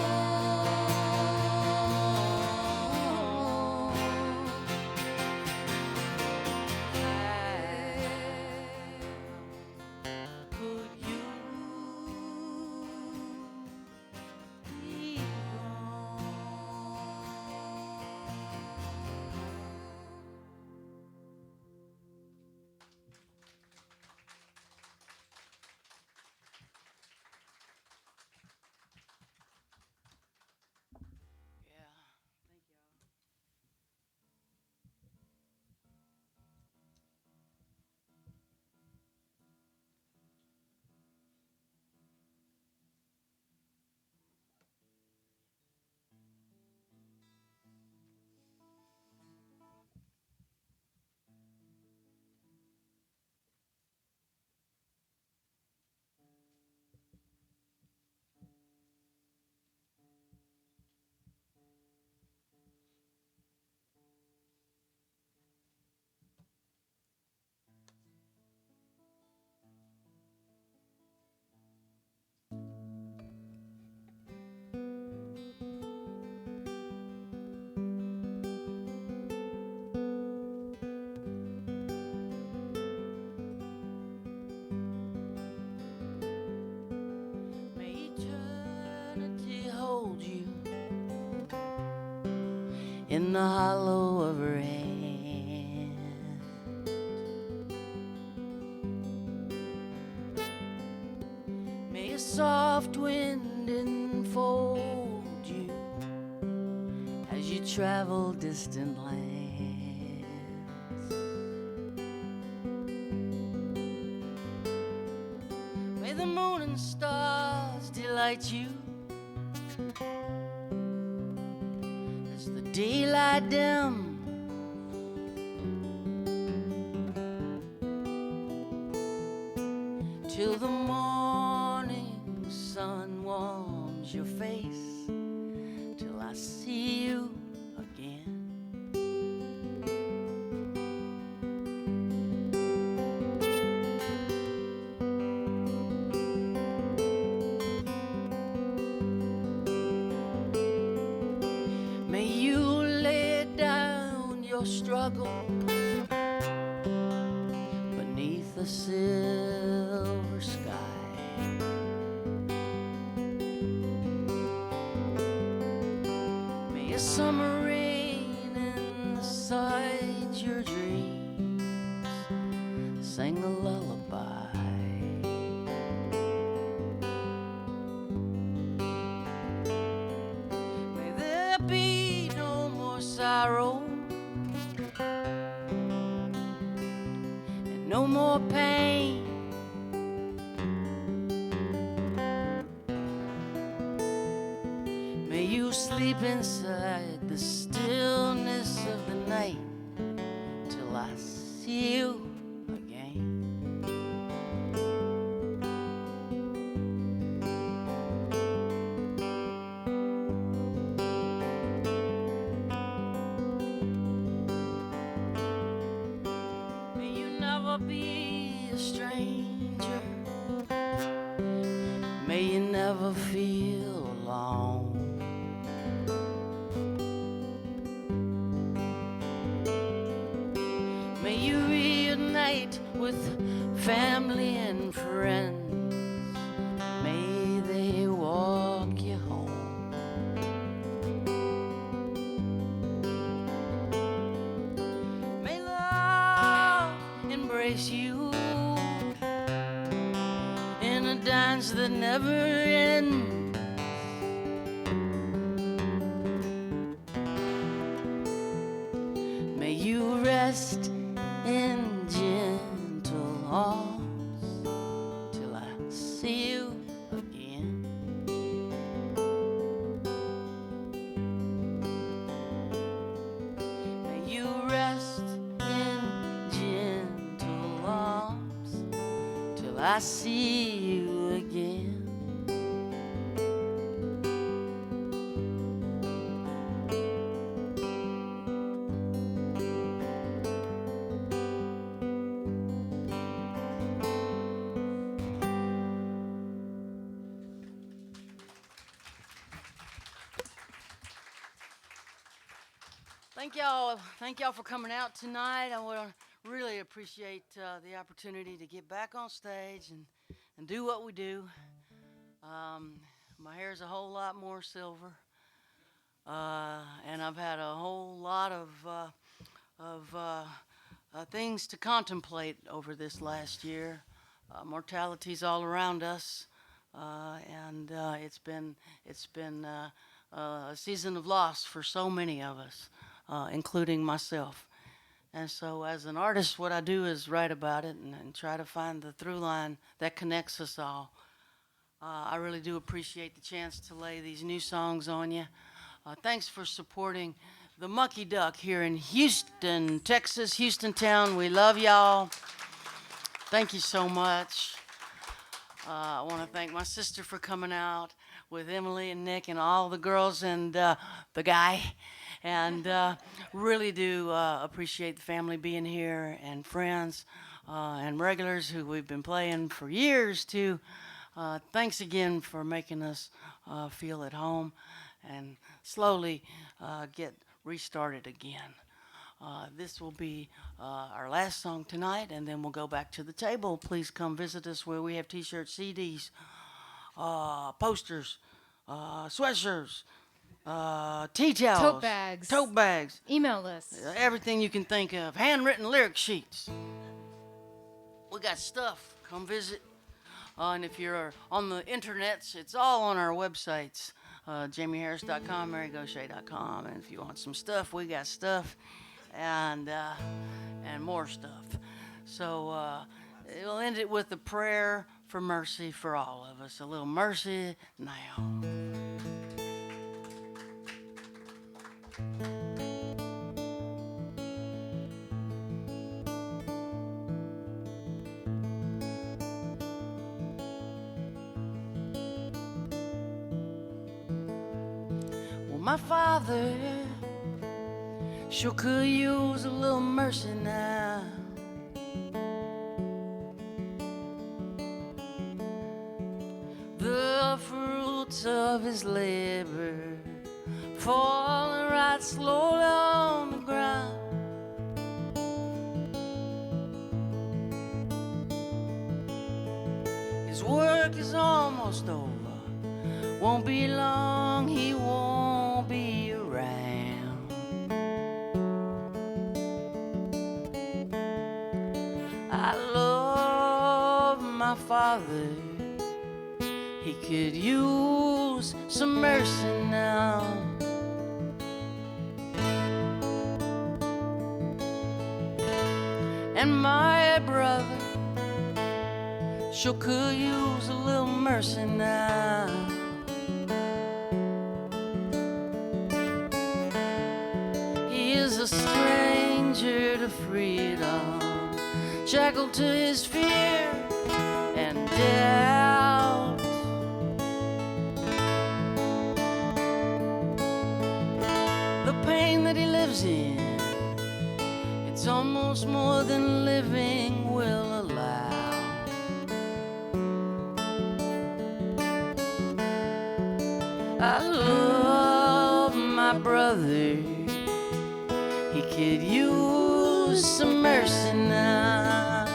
in the hollow of her hand. May a soft wind enfold you as you travel distant lands. May the moon and stars delight you as the daylight dim. Till the morning sun warms your face, till I see you again. May you lay down your struggle beneath the silver sky. May a summer rain inside your dreams sing a lullaby. May there be no more sorrow and no more pain. May you sleep inside the stillness of the night till I see you again. May you never be a stranger. May you never feel alone. May you reunite with family and friends. May they walk you home. May love embrace you in a dance that never ends. May you rest in gentle arms till I see you again. May you rest in gentle arms till I see you again. Thank y'all for coming out tonight. I want to really appreciate the opportunity to get back on stage and do what we do. My hair's a whole lot more silver, and I've had a whole lot of things to contemplate over this last year. Mortality's all around us, and it's been a season of loss for so many of us. Including myself. And so as an artist, what I do is write about it and try to find the through line that connects us all. I really do appreciate the chance to lay these new songs on you. Thanks for supporting the Mucky Duck here in Houston, Texas, Houston town. We love y'all. Thank you so much. I want to thank my sister for coming out with Emily and Nick and all the girls and the guy. And really do appreciate the family being here and friends and regulars who we've been playing for years too. Thanks again for making us feel at home and slowly get restarted again. This will be our last song tonight, and then we'll go back to the table. Please come visit us where we have t-shirts, CDs, posters, sweatshirts, tea towels, Tote bags. Email lists. everything you can think of, handwritten lyric sheets. We got stuff. Come visit. And if you're on the internets, it's all on our websites. JaimeeHarris.com, MaryGauthier.com. And if you want some stuff, we got stuff and more stuff. So we'll end it with a prayer for mercy for all of us. A little mercy now. My father sure could use a little mercy now. The fruits of his labor falling right slowly on the ground. His work is almost over. Won't be long, he won't be around. I love my father. He could use some mercy now. And my brother sure could use a little mercy now. He is a stranger to freedom, shackled to his fear and doubt. The pain that he lives in, it's almost more than living will allow. I love my brother. He could use some mercy now.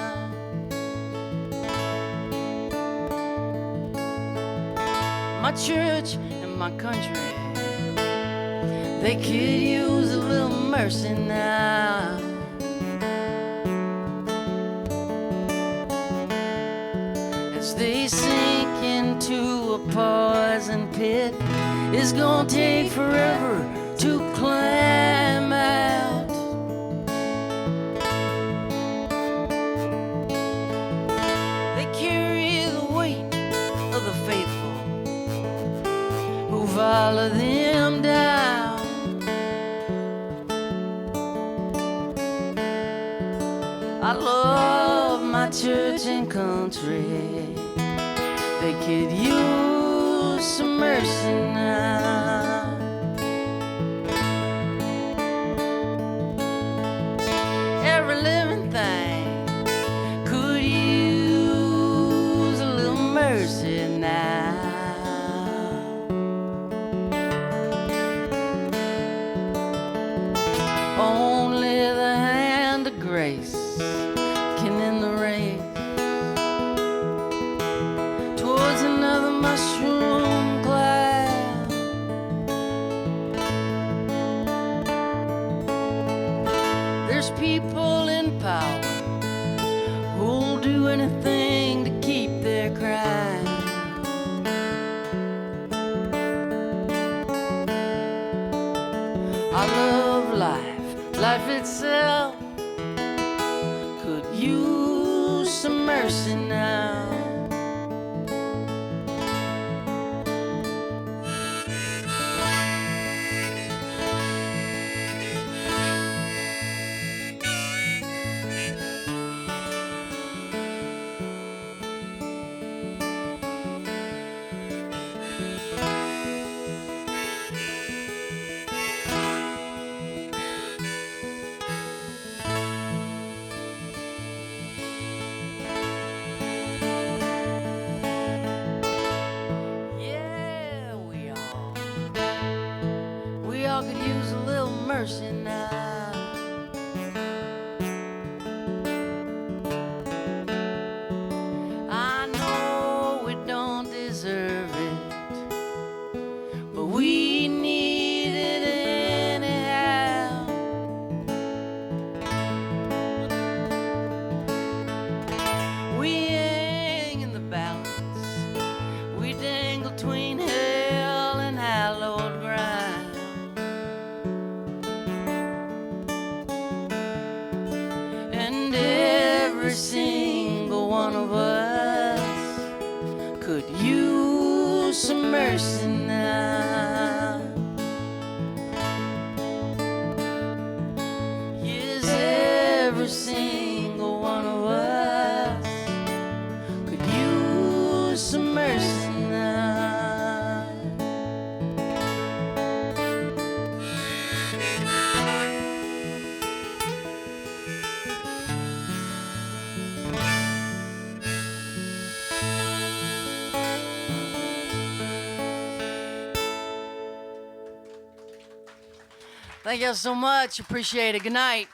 My church and my country, they could use a little mercy now. As they sink into a poison pit, it's gonna take forever to climb out. They carry the weight of the faithful who follow them down. I love my church and country. They could use some mercy now. Every living thing could use a little mercy now. Only the hand of grace can end the race towards another mushroom cloud. There's people in power who'll do anything to keep their crown. I love life, life itself could use some mercy now. single one of us could use some mercy now. Yes, every single one of us could use some mercy now. Thank you so much. Appreciate it. Good night.